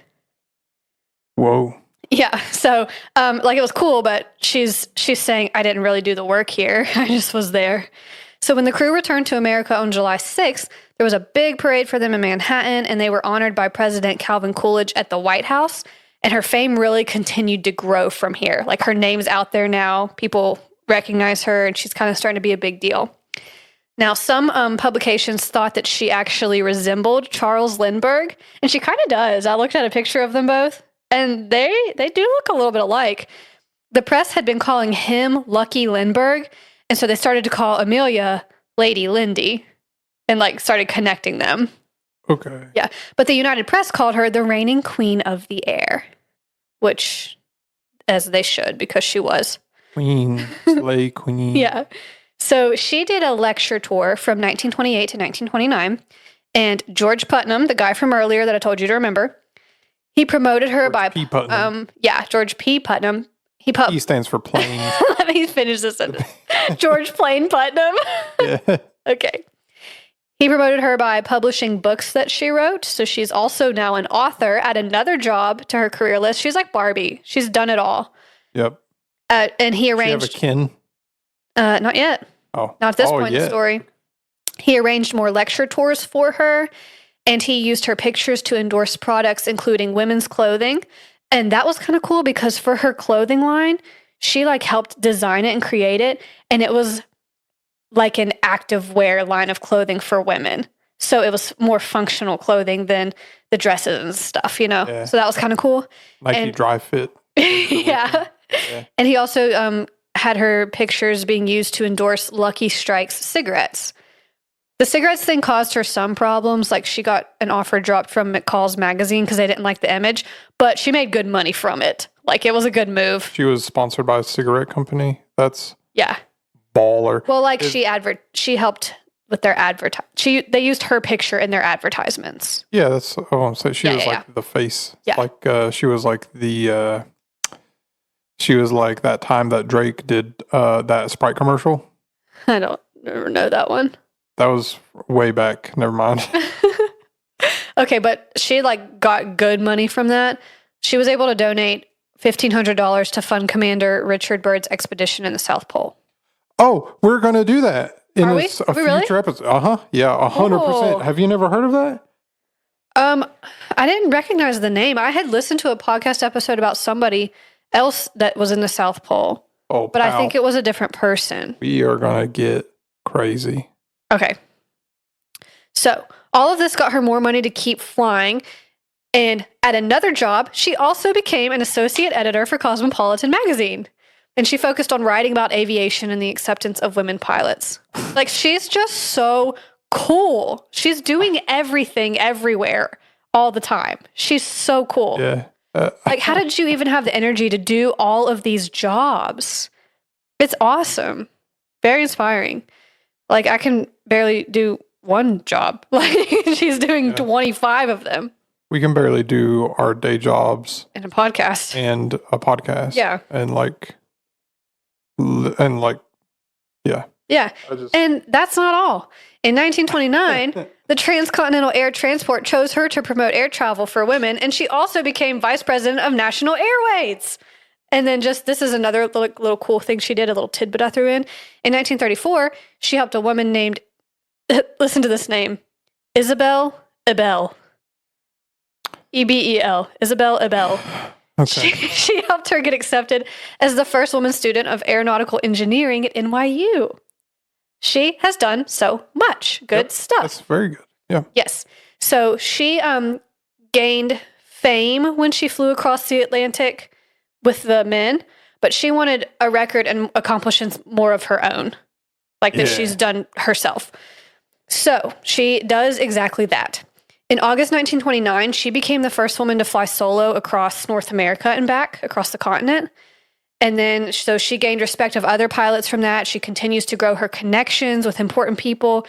Whoa. Yeah, so like it was cool, but she's saying, I didn't really do the work here. I just was there. So when the crew returned to America on July 6th, there was a big parade for them in Manhattan, and they were honored by President Calvin Coolidge at the White House. And her fame really continued to grow from here. Like her name's out there now. People recognize her, and she's kind of starting to be a big deal. Now, some publications thought that she actually resembled Charles Lindbergh, and she kind of does. I looked at a picture of them both, and they do look a little bit alike. The press had been calling him Lucky Lindbergh, and so they started to call Amelia Lady Lindy and like started connecting them. Okay. Yeah. But the United Press called her the reigning queen of the air, which, as they should, because she was. Queen. Slay queen. Yeah. So she did a lecture tour from 1928 to 1929, and George Putnam, the guy from earlier that I told you to remember, he promoted her George P. Putnam. George P. Putnam. P stands for plane. Let me finish this sentence. George Plain Putnam. Yeah. Okay. He promoted her by publishing books that she wrote. So she's also now an author. Add another job to her career list. She's like Barbie. She's done it all. Yep. And he Does she have a arranged. kin? Not yet. Oh. Not at this point in the story. He arranged more lecture tours for her, and he used her pictures to endorse products, including women's clothing. And that was kind of cool because for her clothing line, she like helped design it and create it. And it was like an active wear line of clothing for women. So it was more functional clothing than the dresses and stuff, you know? Yeah. So that was kind of cool. Nike Dry Fit. Yeah. And he also had her pictures being used to endorse Lucky Strike's cigarettes. The cigarettes thing caused her some problems. Like she got an offer dropped from McCall's magazine because they didn't like the image, but she made good money from it. Like it was a good move. She was sponsored by a cigarette company. That's Yeah. baller. Well, like she helped with their they used her picture in their advertisements. Yeah, that's what I'm saying. She was like the face. Yeah. Like she was like she was like that time that Drake did that Sprite commercial. I don't never know that one. That was way back. Never mind. Okay, but she like got good money from that. She was able to donate $1,500 to fund Commander Richard Byrd's expedition in the South Pole. Oh, we're gonna do that in Are we? a Really? future episode. Yeah, 100%. Oh. Have you never heard of that? I didn't recognize the name. I had listened to a podcast episode about somebody else that was in the South Pole, Oh, but I think it was a different person. we are gonna get crazy. Okay. So all of this got her more money to keep flying. And at another job, she also became an associate editor for Cosmopolitan magazine. And she focused on writing about aviation and the acceptance of women pilots. Like, she's just so cool. She's doing everything everywhere all the time. She's so cool. Yeah. Like, how did you even have the energy to do all of these jobs? It's awesome. Very inspiring. Like, I can barely do one job. Like, she's doing 25 of them. We can barely do our day jobs And a podcast. and a podcast. Yeah. And yeah. Yeah. And that's not all. In 1929, the Transcontinental Air Transport chose her to promote air travel for women, and she also became vice president of National Airways. And then this is another little cool thing she did, a little tidbit I threw in. In 1934, she helped a woman named, listen to this name, Isabel Ebel. Ebel. Isabel Ebel. Okay. She helped her get accepted as the first woman student of aeronautical engineering at NYU. She has done so much good stuff. That's very good. Yeah. Yes. So she gained fame when she flew across the Atlantic with the men, but she wanted a record and accomplishments more of her own, like that she's done herself. So she does exactly that. In August 1929, she became the first woman to fly solo across North America and back across the continent. And then, so she gained respect of other pilots from that. She continues to grow her connections with important people.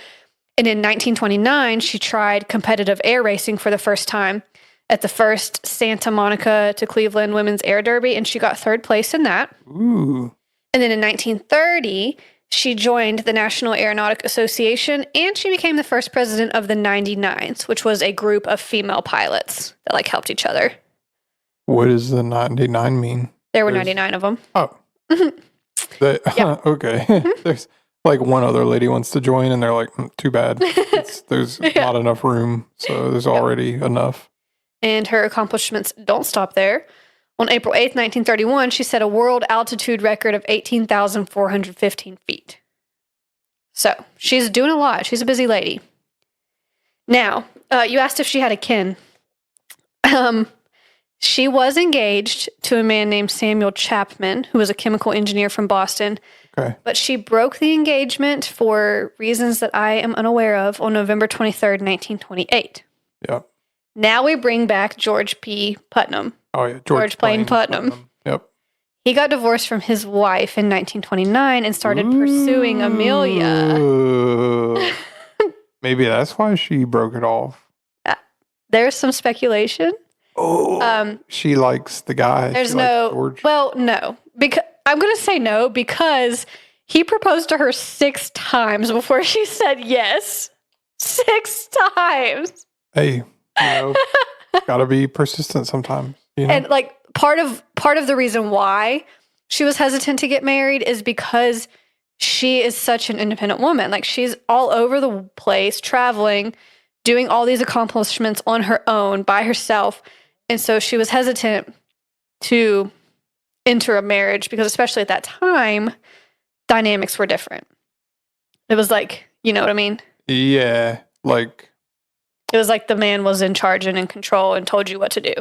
And in 1929, she tried competitive air racing for the first time at the first Santa Monica to Cleveland Women's Air Derby, and she got third place in that. Ooh. And then in 1930, she joined the National Aeronautic Association, and she became the first president of the 99s, which was a group of female pilots that helped each other. What does the 99 mean? There were 99 of them. Oh. Okay. There's like one other lady wants to join, and they're like, too bad. There's not enough room, so there's already enough. And her accomplishments don't stop there. On April 8th, 1931, she set a world altitude record of 18,415 feet. So she's doing a lot. She's a busy lady. Now, you asked if she had a kin. She was engaged to a man named Samuel Chapman, who was a chemical engineer from Boston. Okay. But she broke the engagement for reasons that I am unaware of on November 23rd, 1928. Yep. Now we bring back George P. Putnam. Oh, yeah. George Plain Putnam. Yep. He got divorced from his wife in 1929 and started pursuing Amelia. Ooh. Maybe that's why she broke it off. There's some speculation. Oh, she likes the guy. There's She likes George. well, no. Because I'm going to say no because he proposed to her 6 times before she said yes. 6 times. Hey, gotta be persistent sometimes. And like part of the reason why she was hesitant to get married is because she is such an independent woman. Like she's all over the place, traveling, doing all these accomplishments on her own by herself. And so she was hesitant to enter a marriage because especially at that time, dynamics were different. It was like, you know what I mean? Yeah, like It was like the man was in charge and in control and told you what to do.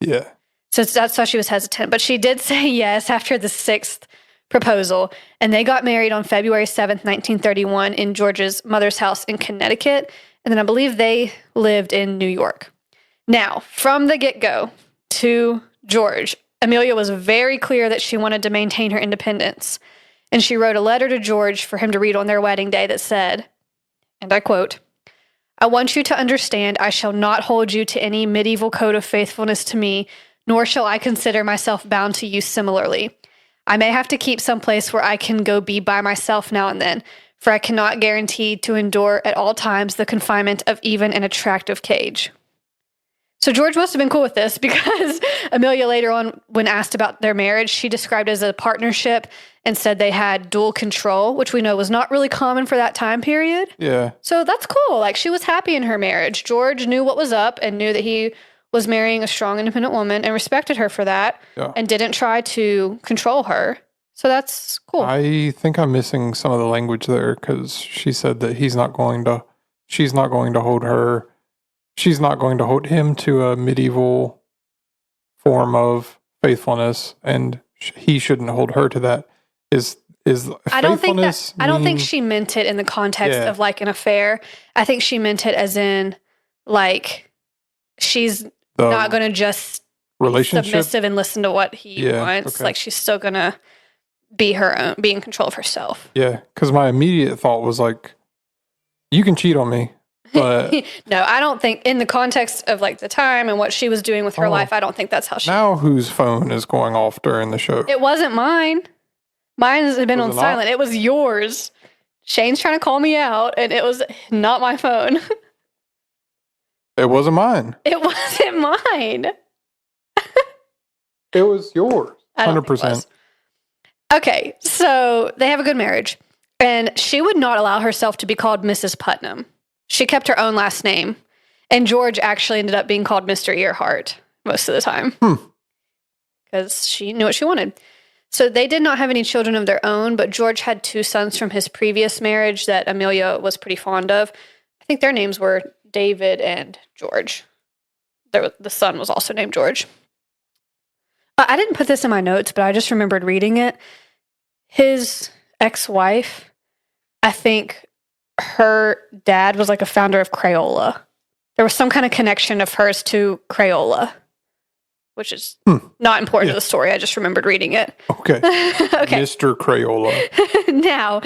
yeah. So that's why she was hesitant. But she did say yes after the 6th proposal. And they got married on February 7th, 1931 in George's mother's house in Connecticut. And then I believe they lived in New York. Now, from the get-go to George, Amelia was very clear that she wanted to maintain her independence. And she wrote a letter to George for him to read on their wedding day that said, and I quote, "I want you to understand I shall not hold you to any medieval code of faithfulness to me, nor shall I consider myself bound to you similarly. I may have to keep some place where I can go be by myself now and then, for I cannot guarantee to endure at all times the confinement of even an attractive cage." So George must have been cool with this because Amelia later on, when asked about their marriage, she described it as a partnership and said they had dual control, which we know was not really common for that time period. Yeah. So that's cool. Like she was happy in her marriage. George knew what was up and knew that he was marrying a strong, independent woman and respected her for that and didn't try to control her. So that's cool. I think I'm missing some of the language there because she said that she's not going to hold him to a medieval form of faithfulness, and he shouldn't hold her to that. I don't think she meant it in the context of like an affair. I think she meant it as in like she's not going to just relationship submissive and listen to what he wants. Okay. Like she's still going to be in control of herself. Yeah, because my immediate thought was like, you can cheat on me, but no, I don't think in the context of like the time and what she was doing with her life, I don't think that's how she. Now whose phone is going off during the show? It wasn't mine. Mine has been on silent. It was yours. Shane's trying to call me out, and it was not my phone. It wasn't mine. It wasn't mine. It was yours. 100%. Okay, so they have a good marriage, and she would not allow herself to be called Mrs. Putnam. She kept her own last name, and George actually ended up being called Mr. Earhart most of the time because she knew what she wanted. So they did not have any children of their own, but George had 2 sons from his previous marriage that Amelia was pretty fond of. I think their names were David and George. The son was also named George. I didn't put this in my notes, but I just remembered reading it. His ex-wife, I think her dad was like a founder of Crayola. There was some kind of connection of hers to Crayola, which is not important to the story. I just remembered reading it. Okay. Okay. Mr. Crayola. Now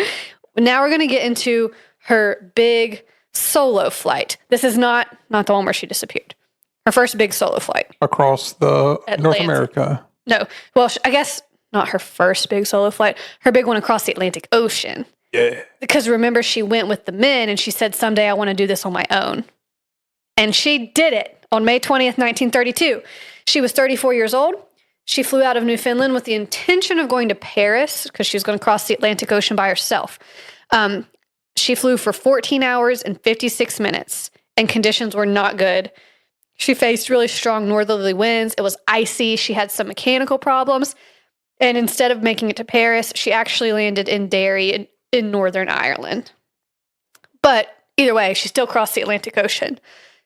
we're going to get into her big solo flight. This is not the one where she disappeared. Her first big solo flight. Across the North America. No. Well, I guess not her first big solo flight. Her big one across the Atlantic Ocean. Yeah. Because remember, she went with the men and she said, someday I want to do this on my own. And she did it on May 20th, 1932. She was 34 years old. She flew out of Newfoundland with the intention of going to Paris because she was going to cross the Atlantic Ocean by herself. She flew for 14 hours and 56 minutes, and conditions were not good. She faced really strong northerly winds. It was icy. She had some mechanical problems. And instead of making it to Paris, she actually landed in Derry in Northern Ireland. But either way, she still crossed the Atlantic Ocean.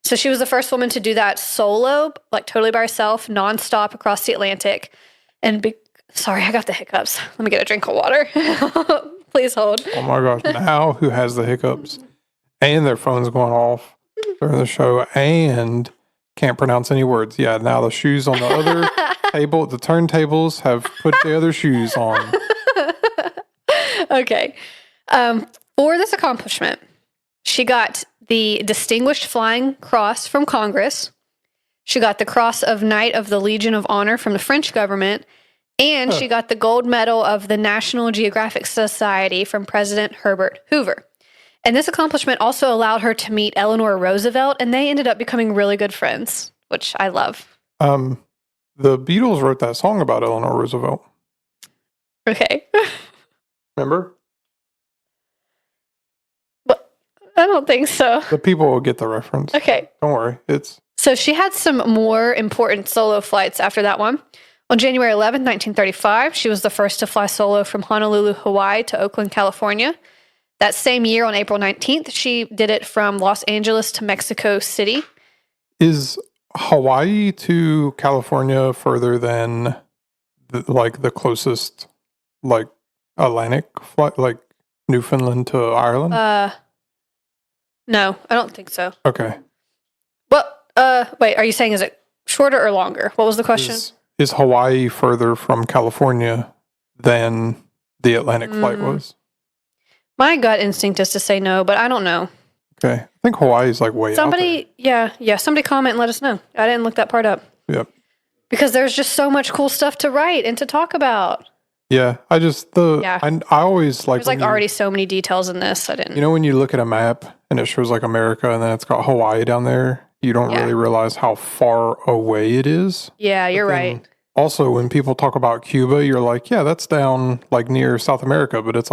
So she was the first woman to do that solo, like totally by herself, nonstop across the Atlantic. And sorry, I got the hiccups. Let me get a drink of water. Please hold. Oh my gosh. Now who has the hiccups? And their phone's going off during the show and can't pronounce any words. Yeah, now the shoes on the other table, the turntables have put the other shoes on. Okay. For this accomplishment, she got the Distinguished Flying Cross from Congress. She got the Cross of Knight of the Legion of Honor from the French government. And she got the gold medal of the National Geographic Society from President Herbert Hoover. And this accomplishment also allowed her to meet Eleanor Roosevelt, and they ended up becoming really good friends, which I love. The Beatles wrote that song about Eleanor Roosevelt. Okay. Remember? But I don't think so. The people will get the reference. Okay. Don't worry. So she had some more important solo flights after that one. On January 11th, 1935, she was the first to fly solo from Honolulu, Hawaii to Oakland, California. That same year, on April 19th, she did it from Los Angeles to Mexico City. Is Hawaii to California further than the closest Atlantic flight, like Newfoundland to Ireland? No, I don't think so. Okay. Well, wait, are you saying is it shorter or longer? What was the question? Is Hawaii further from California than the Atlantic flight was? My gut instinct is to say no, but I don't know. Okay. I think Hawaii's way out Somebody, yeah, somebody comment and let us know. I didn't look that part up. Yep. Because there's just so much cool stuff to write and to talk about. Yeah, I always There's already so many details in this. I didn't. You know, when you look at a map and it shows America and then it's got Hawaii down there, you don't really realize how far away it is. Yeah, you're right. Also, when people talk about Cuba, you're like, yeah, that's down near South America, but it's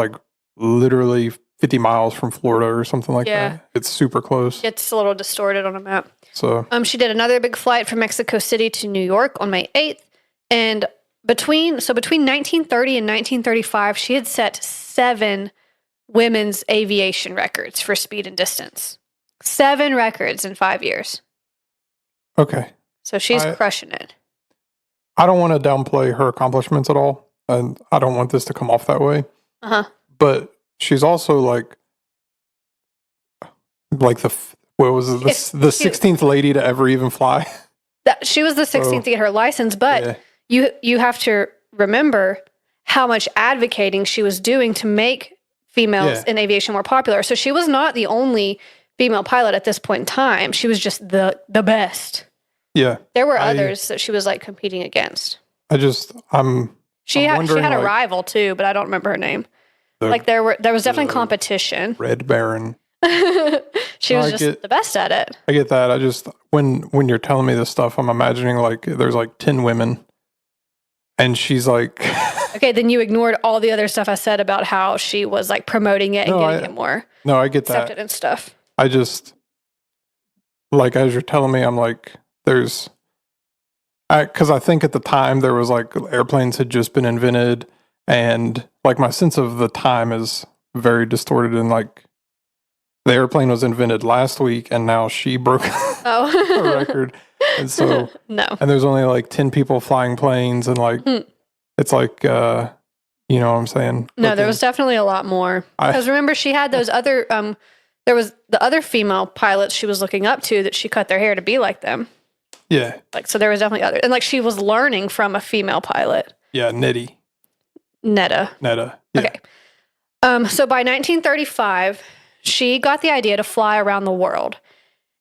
literally 50 miles from Florida or something like that. It's super close. It's a little distorted on a map. So, she did another big flight from Mexico City to New York on May 8th. And between 1930 and 1935, she had set 7 women's aviation records for speed and distance. 7 records in 5 years. Okay. So she's crushing it. I don't want to downplay her accomplishments at all, and I don't want this to come off that way. Uh-huh. But she's also the 16th lady to ever even fly. She was the 16th to get her license, but you have to remember how much advocating she was doing to make females in aviation more popular. So she was not the only female pilot at this point in time. She was just the best. Yeah. There were others that she was competing against. She had a rival too, but I don't remember her name. There was definitely competition. Red Baron. She was just the best at it. I get that. When you're telling me this stuff, I'm imagining there's 10 women and she's okay, then you ignored all the other stuff I said about how she was promoting it and getting it more. No, I get that. Accepted and stuff. I just as you're telling me, I'm because I think at the time there was airplanes had just been invented, and my sense of the time is very distorted, and the airplane was invented last week and now she broke a record, and so no, and there's only 10 people flying planes, and it's you know what I'm saying? No, there was definitely a lot more, because remember she had those other there was the other female pilots she was looking up to that she cut their hair to be like them. Yeah. So there was definitely other. And she was learning from a female pilot. Yeah, Netta. Yeah. Okay. So by 1935, she got the idea to fly around the world.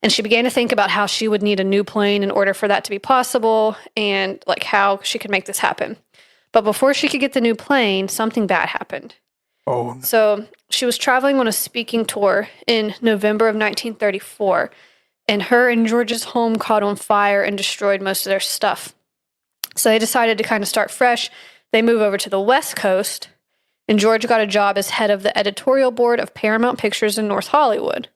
And she began to think about how she would need a new plane in order for that to be possible, and how she could make this happen. But before she could get the new plane, something bad happened. Oh. So she was traveling on a speaking tour in November of 1934, and her and George's home caught on fire and destroyed most of their stuff. So they decided to kind of start fresh. They moved over to the West Coast, and George got a job as head of the editorial board of Paramount Pictures in North Hollywood.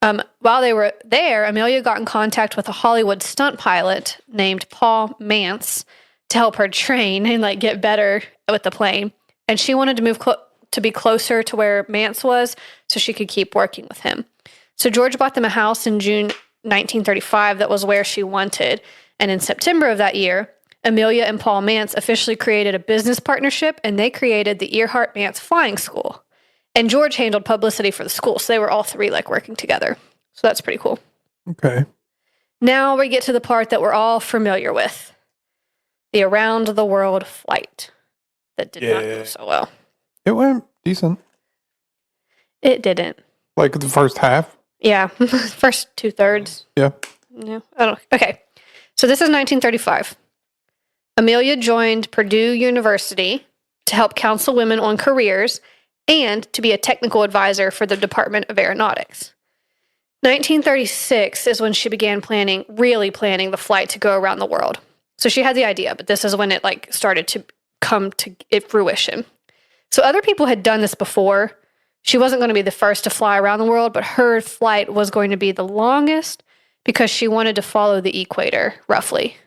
While they were there, Amelia got in contact with a Hollywood stunt pilot named Paul Mance to help her train and get better with the plane. And she wanted to move to be closer to where Mance was so she could keep working with him. So George bought them a house in June 1935 that was where she wanted. And in September of that year, Amelia and Paul Mance officially created a business partnership, and they created the Earhart Mance Flying School. And George handled publicity for the school, so they were all three working together. So that's pretty cool. Okay. Now we get to the part that we're all familiar with. The around the world flight that did not go so well. It went decent. It didn't. The first half? Yeah. First 2/3. Yeah. Yeah. Okay. So this is 1935. Amelia joined Purdue University to help counsel women on careers, and to be a technical advisor for the Department of Aeronautics. 1936 is when she began really planning the flight to go around the world. So she had the idea, but this is when it started to come to fruition. So other people had done this before. She wasn't going to be the first to fly around the world, but her flight was going to be the longest because she wanted to follow the equator, roughly.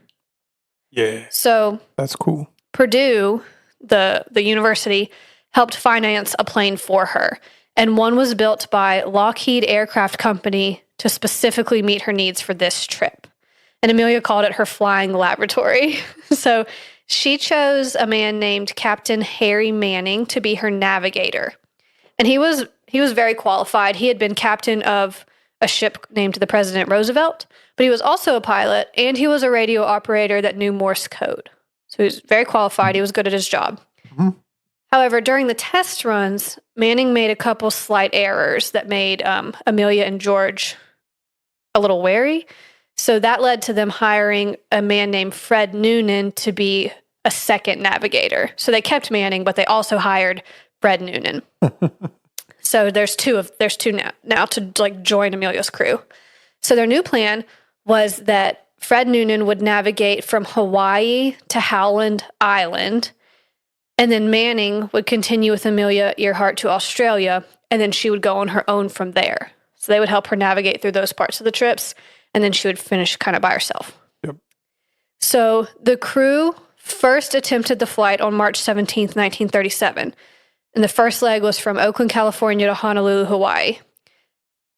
Yeah. So That's cool. Purdue, the university, helped finance a plane for her. And one was built by Lockheed Aircraft Company to specifically meet her needs for this trip. And Amelia called it her flying laboratory. So she chose a man named Captain Harry Manning to be her navigator. And he was very qualified. He had been captain of a ship named the President Roosevelt, but he was also a pilot, and he was a radio operator that knew Morse code. So he was very qualified. He was good at his job. Mm-hmm. However, during the test runs, Manning made a couple slight errors that made Amelia and George a little wary. So that led to them hiring a man named Fred Noonan to be a second navigator. So they kept Manning, but they also hired Fred Noonan. So there's two now to join Amelia's crew. So their new plan was that Fred Noonan would navigate from Hawaii to Howland Island, and then Manning would continue with Amelia Earhart to Australia, and then she would go on her own from there. So they would help her navigate through those parts of the trips, and then she would finish kind of by herself. Yep. So the crew first attempted the flight on March 17th, 1937. And the first leg was from Oakland, California to Honolulu, Hawaii.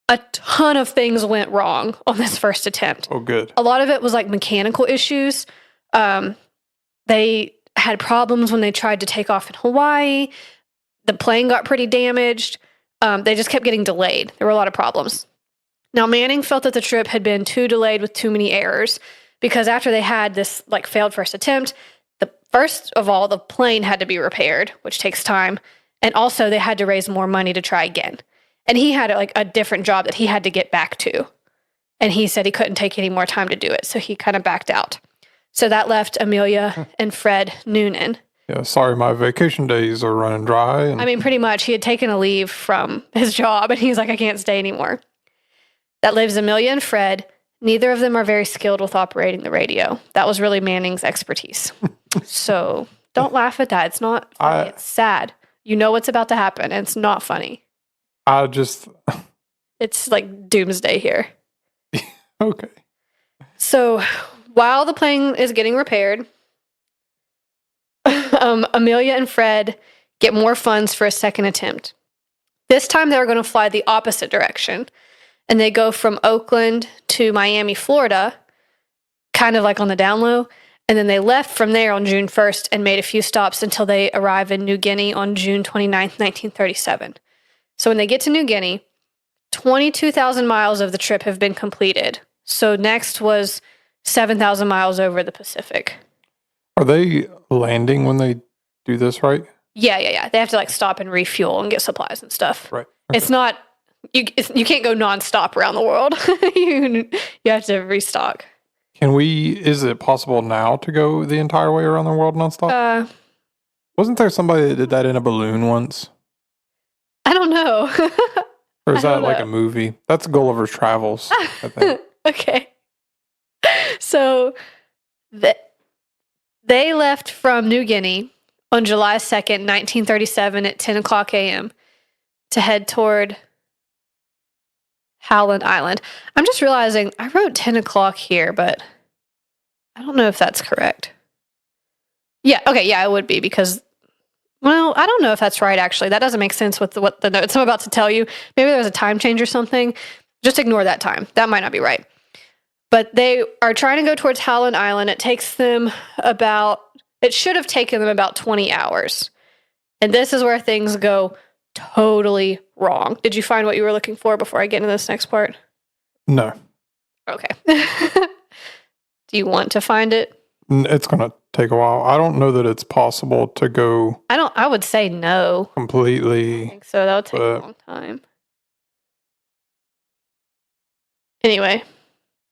A ton of things went wrong on this first attempt. Oh, good. A lot of it was mechanical issues. They had problems when they tried to take off in Hawaii. The plane got pretty damaged. They just kept getting delayed. There were a lot of problems. Now, Manning felt that the trip had been too delayed with too many errors because after they had this failed first attempt, first of all, the plane had to be repaired, which takes time. And also they had to raise more money to try again. And he had a different job that he had to get back to. And he said he couldn't take any more time to do it. So he kind of backed out. So that left Amelia and Fred Noonan. Yeah, sorry, my vacation days are running dry. And I mean, pretty much he had taken a leave from his job and he's like, I can't stay anymore. That leaves Amelia and Fred. Neither of them are very skilled with operating the radio. That was really Manning's expertise. So don't laugh at that. It's not funny. It's sad. You know what's about to happen, and it's not funny. It's like doomsday here. Okay. So while the plane is getting repaired, Amelia and Fred get more funds for a second attempt. This time they were going to fly the opposite direction, and they go from Oakland to Miami, Florida, kind of on the down low. And then they left from there on June 1st and made a few stops until they arrive in New Guinea on June 29th, 1937. So when they get to New Guinea, 22,000 miles of the trip have been completed. So next was 7,000 miles over the Pacific. Are they landing when they do this, right? Yeah. They have to stop and refuel and get supplies and stuff. Right. Okay. It's not, you can't go nonstop around the world. you have to restock. Is it possible now to go the entire way around the world nonstop? Wasn't there somebody that did that in a balloon once? I don't know. Or is that a movie? That's Gulliver's Travels, I think. Okay. So they left from New Guinea on July 2nd, 1937 at 10 o'clock a.m. to head toward Howland Island. I'm just realizing I wrote 10 o'clock here, but I don't know if that's correct. Yeah, okay, yeah, it would be because, well, I don't know if that's right, actually. That doesn't make sense with what the notes I'm about to tell you. Maybe there was a time change or something. Just ignore that time. That might not be right. But they are trying to go towards Howland Island. It should have taken them about 20 hours. And this is where things go totally wrong. Did you find what you were looking for before I get into this next part? No. Okay. Do you want to find it? It's going to take a while. I don't know that it's possible to go. I would say no. Completely. I think so. That would take a long time. Anyway,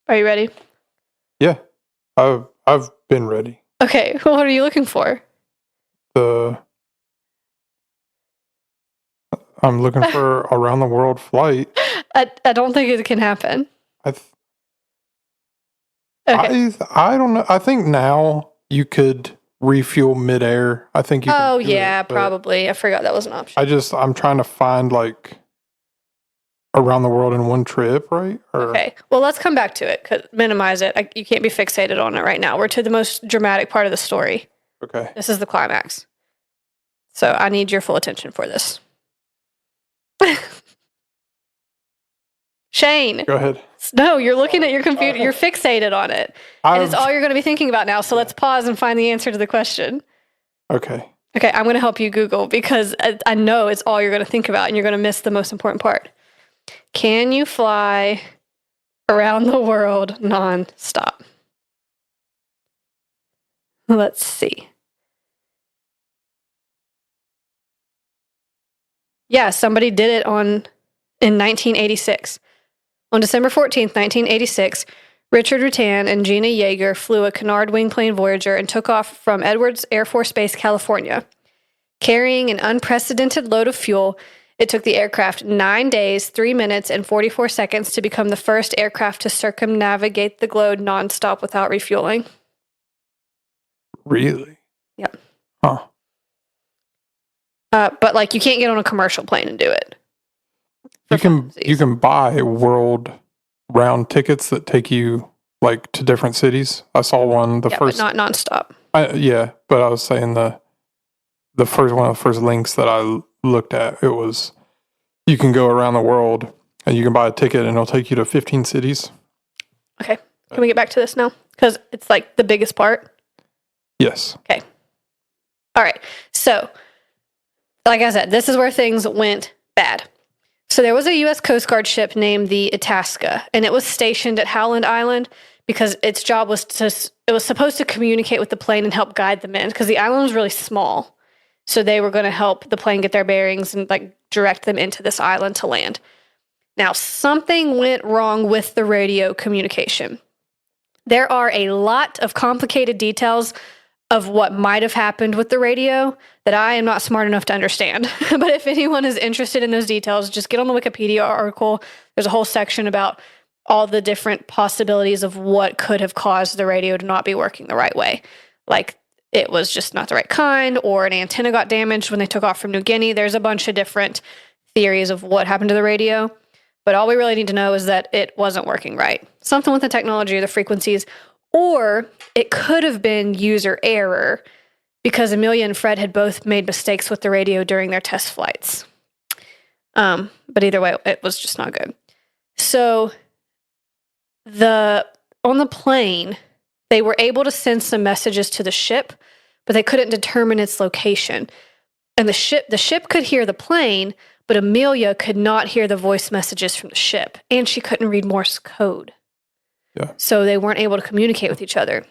are you ready? Yeah. I've been ready. Okay. Well, what are you looking for? I'm looking for around the world flight. I don't think it can happen. I th- Okay. I don't know. I think now you could refuel midair. I think you can Oh, do yeah, it, but probably. I forgot that was an option. I'm trying to find like around the world in one trip, right? Or Okay. Well, let's come back to it. Minimize it. You can't be fixated on it right now. We're to the most dramatic part of the story. okay. This is the climax. So I need your full attention for this. Shane. Go ahead. No, you're looking at your computer. You're fixated on it. And it's all you're going to be thinking about now. So let's pause and find the answer to the question. Okay. Okay, I'm going to help you Google because I know it's all you're going to think about and you're going to miss the most important part. Can you fly around the world nonstop? Let's see. Yeah, somebody did it in 1986. On December 14th, 1986, Richard Rutan and Gina Yeager flew a Canard wingplane Voyager and took off from Edwards Air Force Base, California. Carrying an unprecedented load of fuel, it took the aircraft 9 days, 3 minutes, and 44 seconds to become the first aircraft to circumnavigate the globe nonstop without refueling. Really? Yep. Huh. But like, you can't get on a commercial plane and do it. You can buy world round tickets that take you like to different cities. I saw one But not nonstop. But I was saying the first one of the first links that I looked at, it was you can go around the world and you can buy a ticket and it'll take you to 15 cities. Okay. Can we get back to this now? Because it's like the biggest part. Yes. Okay. All right. So, like I said, this is where things went bad. So there was a U.S. Coast Guard ship named the Itasca, and it was stationed at Howland Island because its job was it was supposed to communicate with the plane and help guide them in because the island was really small. So they were going to help the plane get their bearings and like direct them into this island to land. Now, something went wrong with the radio communication. There are a lot of complicated details of what might have happened with the radio that I am not smart enough to understand. But if anyone is interested in those details, just get on the Wikipedia article. There's a whole section about all the different possibilities of what could have caused the radio to not be working the right way. Like it was just not the right kind, or an antenna got damaged when they took off from New Guinea. There's a bunch of different theories of what happened to the radio. But all we really need to know is that it wasn't working right. Something with the technology or the frequencies, or it could have been user error because Amelia and Fred had both made mistakes with the radio during their test flights. But either way, it was just not good. So on the plane, they were able to send some messages to the ship, but they couldn't determine its location. And the ship could hear the plane, but Amelia could not hear the voice messages from the ship, and she couldn't read Morse code. Yeah. So they weren't able to communicate with each other.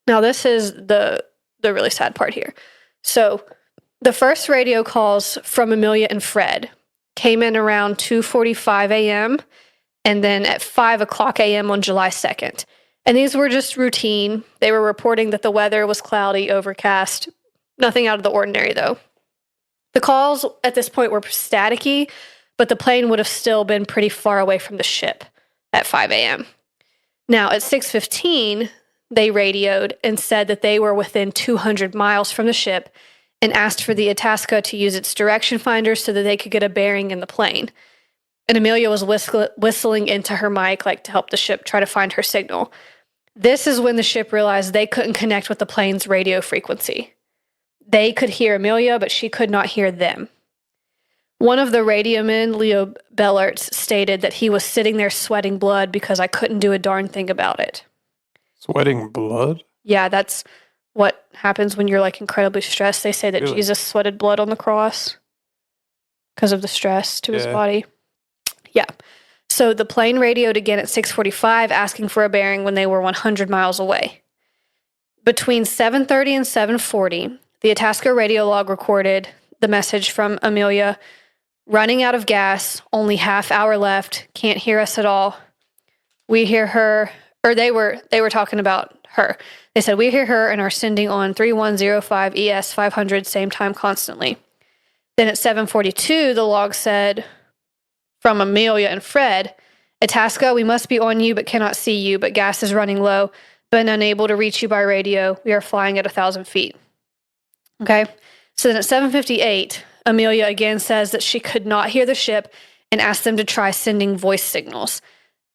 Now, this is the really sad part here. So the first radio calls from Amelia and Fred came in around 2:45 a.m. and then at 5 o'clock a.m. on July 2nd. And these were just routine. They were reporting that the weather was cloudy, overcast, nothing out of the ordinary, though. The calls at this point were staticky, but the plane would have still been pretty far away from the ship at 5 a.m. Now, at 6:15, they radioed and said that they were within 200 miles from the ship and asked for the Itasca to use its direction finder so that they could get a bearing in the plane. And Amelia was whistling into her mic like to help the ship try to find her signal. This is when the ship realized they couldn't connect with the plane's radio frequency. They could hear Amelia, but she could not hear them. One of the radio men, Leo Bellarts, stated that he was sitting there sweating blood because I couldn't do a darn thing about it. Sweating blood? Yeah, that's what happens when you're like incredibly stressed. They say that Really? Jesus sweated blood on the cross because of the stress to his body. Yeah. So the plane radioed again at 6:45, asking for a bearing when they were 100 miles away. Between 7:30 and 7:40, the Itasca radio log recorded the message from Amelia: running out of gas, only half hour left, can't hear us at all. We hear her, or they were talking about her. They said, we hear her and are sending on 3105 ES 500, same time constantly. Then at 7:42, the log said from Amelia and Fred, Itasca, we must be on you but cannot see you, but gas is running low, but unable to reach you by radio. We are flying at 1,000 feet. Okay. So then at 7:58, Amelia again says that she could not hear the ship and asked them to try sending voice signals.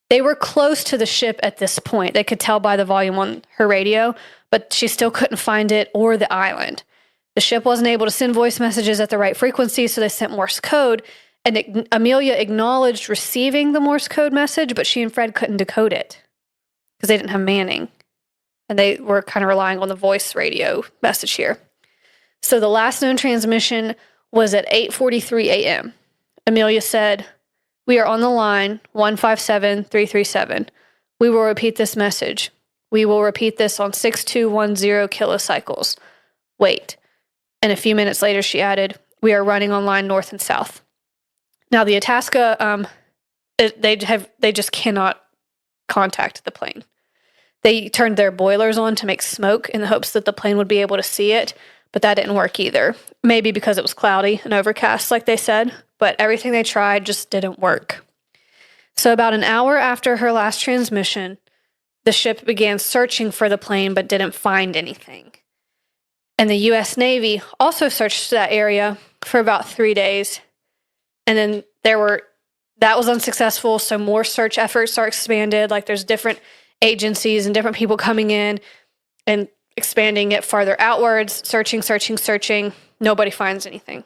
They were close to the ship at this point. They could tell by the volume on her radio, but she still couldn't find it or the island. The ship wasn't able to send voice messages at the right frequency, so they sent Morse code. And Amelia acknowledged receiving the Morse code message, but she and Fred couldn't decode it because they didn't have manning. And they were kind of relying on the voice radio message here. So the last known transmission was at 8:43 a.m. Amelia said, we are on the line 157337. We will repeat this message. We will repeat this on 6210 kilocycles. Wait. And a few minutes later, she added, we are running on line north and south. Now, the Itasca, they just cannot contact the plane. They turned their boilers on to make smoke in the hopes that the plane would be able to see it, but that didn't work either. Maybe because it was cloudy and overcast, like they said, but everything they tried just didn't work. So about an hour after her last transmission, the ship began searching for the plane but didn't find anything. And the U.S. Navy also searched that area for about 3 days. And then that was unsuccessful, so more search efforts are expanded. Like there's different agencies and different people coming in and expanding it farther outwards, searching. Nobody finds anything.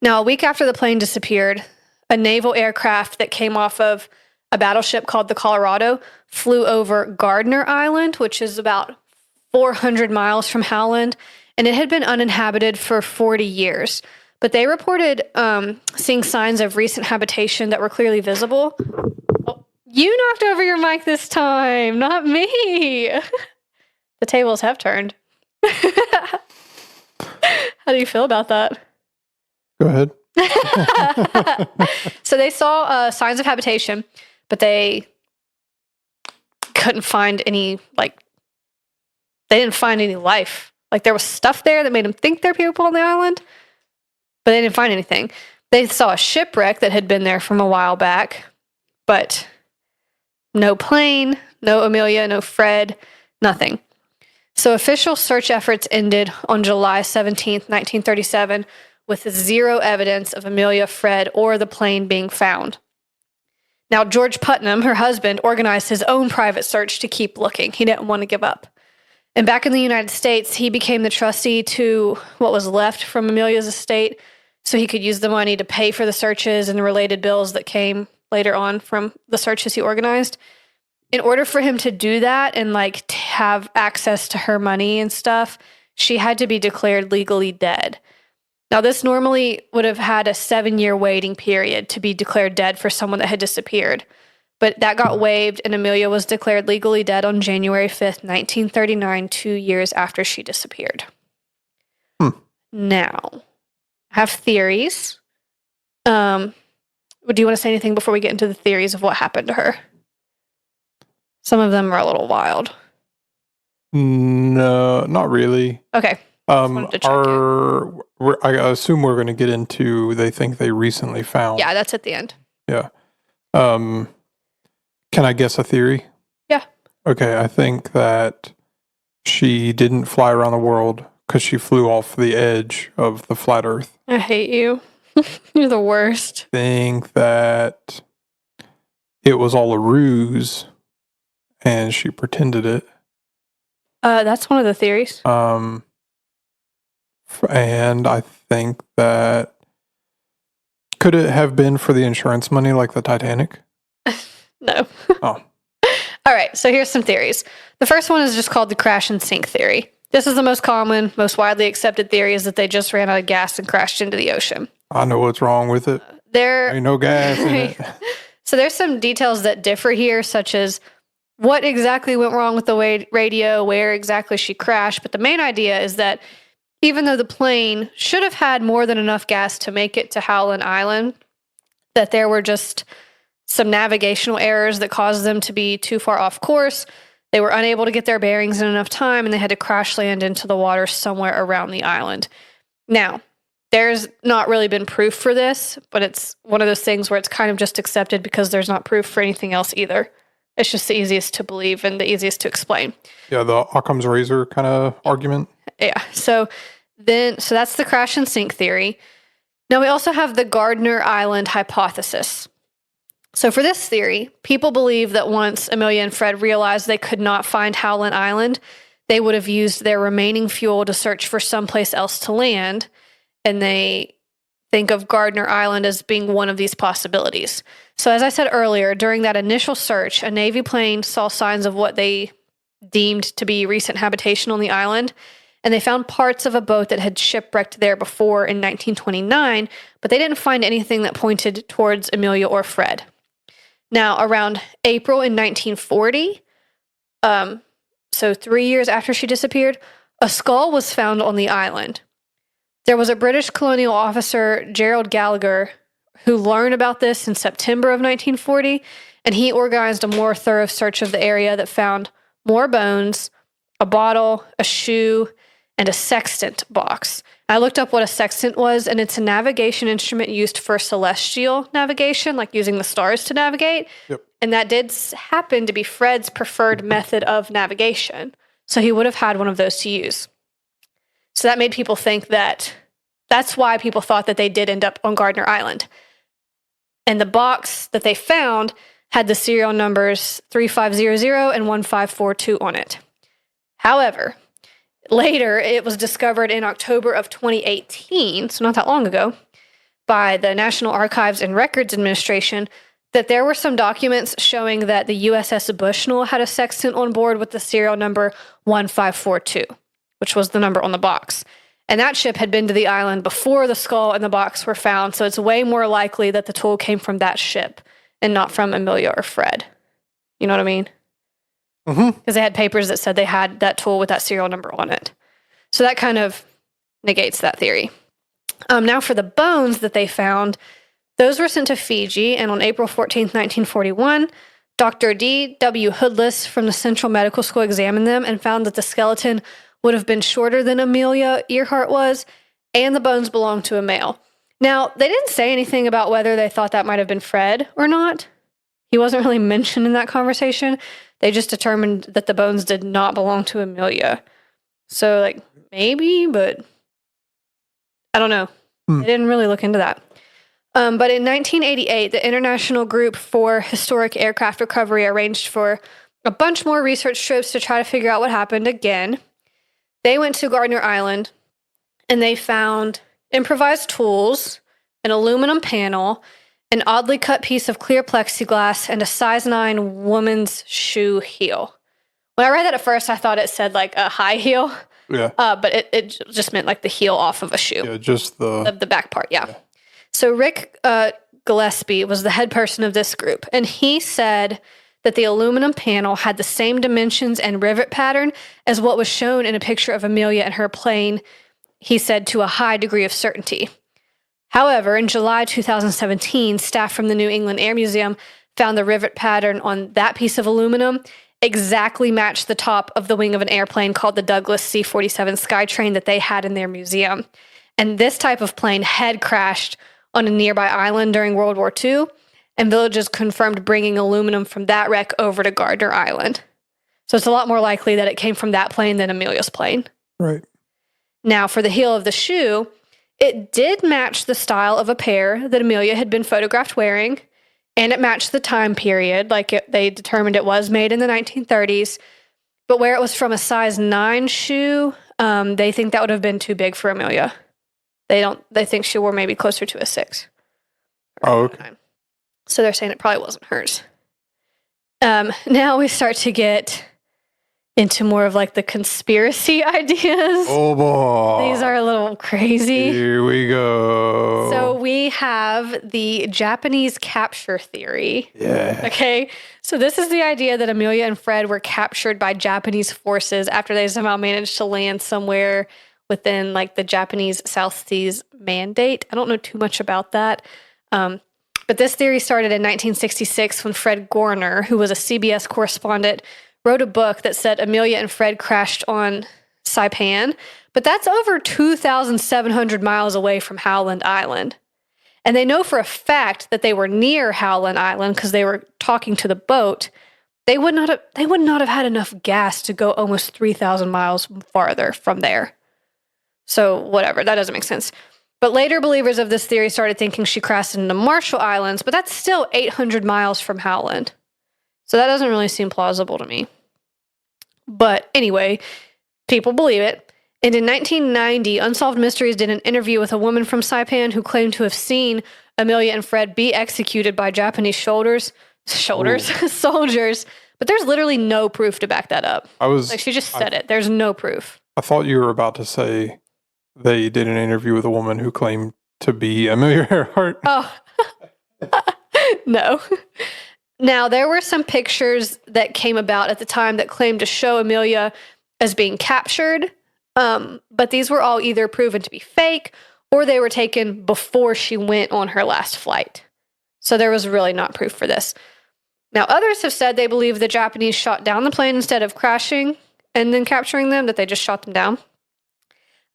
Now, a week after the plane disappeared, a naval aircraft that came off of a battleship called the Colorado flew over Gardner Island, which is about 400 miles from Howland, and it had been uninhabited for 40 years. But they reported seeing signs of recent habitation that were clearly visible. Oh, you knocked over your mic this time, not me. The tables have turned. How do you feel about that? Go ahead. So they saw signs of habitation, but they couldn't find any, they didn't find any life. Like there was stuff there that made them think there were people on the island, but they didn't find anything. They saw a shipwreck that had been there from a while back, but no plane, no Amelia, no Fred, nothing. So official search efforts ended on July 17th, 1937, with zero evidence of Amelia, Fred, or the plane being found. Now, George Putnam, her husband, organized his own private search to keep looking. He didn't want to give up. And back in the United States, he became the trustee to what was left from Amelia's estate, so he could use the money to pay for the searches and the related bills that came later on from the searches he organized. In order for him to do that and to have access to her money and stuff, she had to be declared legally dead. Now, this normally would have had a 7-year waiting period to be declared dead for someone that had disappeared. But that got waived, and Amelia was declared legally dead on January 5th, 1939, 2 years after she disappeared. Now, I have theories. Do you want to say anything before we get into the theories of what happened to her? Some of them are a little wild. No, not really. Okay. I assume we're going to get into they think they recently found. Yeah, that's at the end. Yeah. Can I guess a theory? Yeah. Okay, I think that she didn't fly around the world because she flew off the edge of the flat Earth. I hate you. You're the worst. I think that it was all a ruse and she pretended it. That's one of the theories. And I think that could it have been for the insurance money like the Titanic? No. Oh. All right, so here's some theories. The first one is just called the crash and sink theory. This is the most common, most widely accepted theory, is that they just ran out of gas and crashed into the ocean. I know what's wrong with it. There ain't no gas in it. So there's some details that differ here, such as what exactly went wrong with the radio, where exactly she crashed. But the main idea is that even though the plane should have had more than enough gas to make it to Howland Island, that there were just some navigational errors that caused them to be too far off course. They were unable to get their bearings in enough time, and they had to crash land into the water somewhere around the island. Now, there's not really been proof for this, but it's one of those things where it's kind of just accepted because there's not proof for anything else either. It's just the easiest to believe and the easiest to explain. Yeah, the Occam's razor kind of argument. Yeah. So that's the crash and sink theory. Now we also have the Gardner Island hypothesis. So for this theory, people believe that once Amelia and Fred realized they could not find Howland Island, they would have used their remaining fuel to search for someplace else to land. And they think of Gardner Island as being one of these possibilities. So as I said earlier, during that initial search, a Navy plane saw signs of what they deemed to be recent habitation on the island, and they found parts of a boat that had shipwrecked there before in 1929, but they didn't find anything that pointed towards Amelia or Fred. Now, around April in 1940, so 3 years after she disappeared, a skull was found on the island. There was a British colonial officer, Gerald Gallagher, who learned about this in September of 1940, and he organized a more thorough search of the area that found more bones, a bottle, a shoe, and a sextant box. I looked up what a sextant was, and it's a navigation instrument used for celestial navigation, like using the stars to navigate. Yep. And that did happen to be Fred's preferred method of navigation. So he would have had one of those to use. So that made people think that's why people thought that they did end up on Gardner Island. And the box that they found had the serial numbers 3500 and 1542 on it. However, later it was discovered in October of 2018, so not that long ago, by the National Archives and Records Administration that there were some documents showing that the USS Bushnell had a sextant on board with the serial number 1542, which was the number on the box. And that ship had been to the island before the skull and the box were found, so it's way more likely that the tool came from that ship and not from Amelia or Fred. You know what I mean? Mm-hmm. Because they had papers that said they had that tool with that serial number on it. So that kind of negates that theory. Now for the bones that they found, those were sent to Fiji, and on April 14th, 1941, Dr. D.W. Hoodless from the Central Medical School examined them and found that the skeleton would have been shorter than Amelia Earhart was, and the bones belonged to a male. Now, they didn't say anything about whether they thought that might have been Fred or not. He wasn't really mentioned in that conversation. They just determined that the bones did not belong to Amelia. So, maybe, but I don't know. They didn't really look into that. But in 1988, the International Group for Historic Aircraft Recovery arranged for a bunch more research trips to try to figure out what happened again. They went to Gardner Island, and they found improvised tools, an aluminum panel, an oddly cut piece of clear plexiglass, and a size 9 woman's shoe heel. When I read that at first, I thought it said a high heel. Yeah. But it just meant the heel off of a shoe. Yeah, just The back part, yeah. So Rick Gillespie was the head person of this group, and he said that the aluminum panel had the same dimensions and rivet pattern as what was shown in a picture of Amelia and her plane, he said, to a high degree of certainty. However, in July 2017, staff from the New England Air Museum found the rivet pattern on that piece of aluminum exactly matched the top of the wing of an airplane called the Douglas C-47 Skytrain that they had in their museum. And this type of plane had crashed on a nearby island during World War II, and villagers confirmed bringing aluminum from that wreck over to Gardner Island. So it's a lot more likely that it came from that plane than Amelia's plane. right. Now, for the heel of the shoe, it did match the style of a pair that Amelia had been photographed wearing, and it matched the time period, they determined it was made in the 1930s. But where it was from a size 9 shoe, they think that would have been too big for Amelia. They think she wore maybe closer to a 6. Oh, okay. So they're saying it probably wasn't hers. Now we start to get into more of the conspiracy ideas. Oh boy. These are a little crazy. Here we go. So we have the Japanese capture theory. Yeah. Okay. So this is the idea that Amelia and Fred were captured by Japanese forces after they somehow managed to land somewhere within the Japanese South Seas Mandate. I don't know too much about that. But this theory started in 1966 when Fred Gorner, who was a CBS correspondent, wrote a book that said Amelia and Fred crashed on Saipan, but that's over 2,700 miles away from Howland Island. And they know for a fact that they were near Howland Island because they were talking to the boat. They would not have had enough gas to go almost 3,000 miles farther from there. So whatever, that doesn't make sense. But later believers of this theory started thinking she crashed into Marshall Islands, but that's still 800 miles from Howland. So that doesn't really seem plausible to me. But anyway, people believe it. And in 1990, Unsolved Mysteries did an interview with a woman from Saipan who claimed to have seen Amelia and Fred be executed by Japanese soldiers. But there's literally no proof to back that up. She just said it. There's no proof. I thought you were about to say they did an interview with a woman who claimed to be Amelia Earhart. Oh, no. Now, there were some pictures that came about at the time that claimed to show Amelia as being captured, but these were all either proven to be fake or they were taken before she went on her last flight. So there was really not proof for this. Now, others have said they believe the Japanese shot down the plane instead of crashing and then capturing them, that they just shot them down.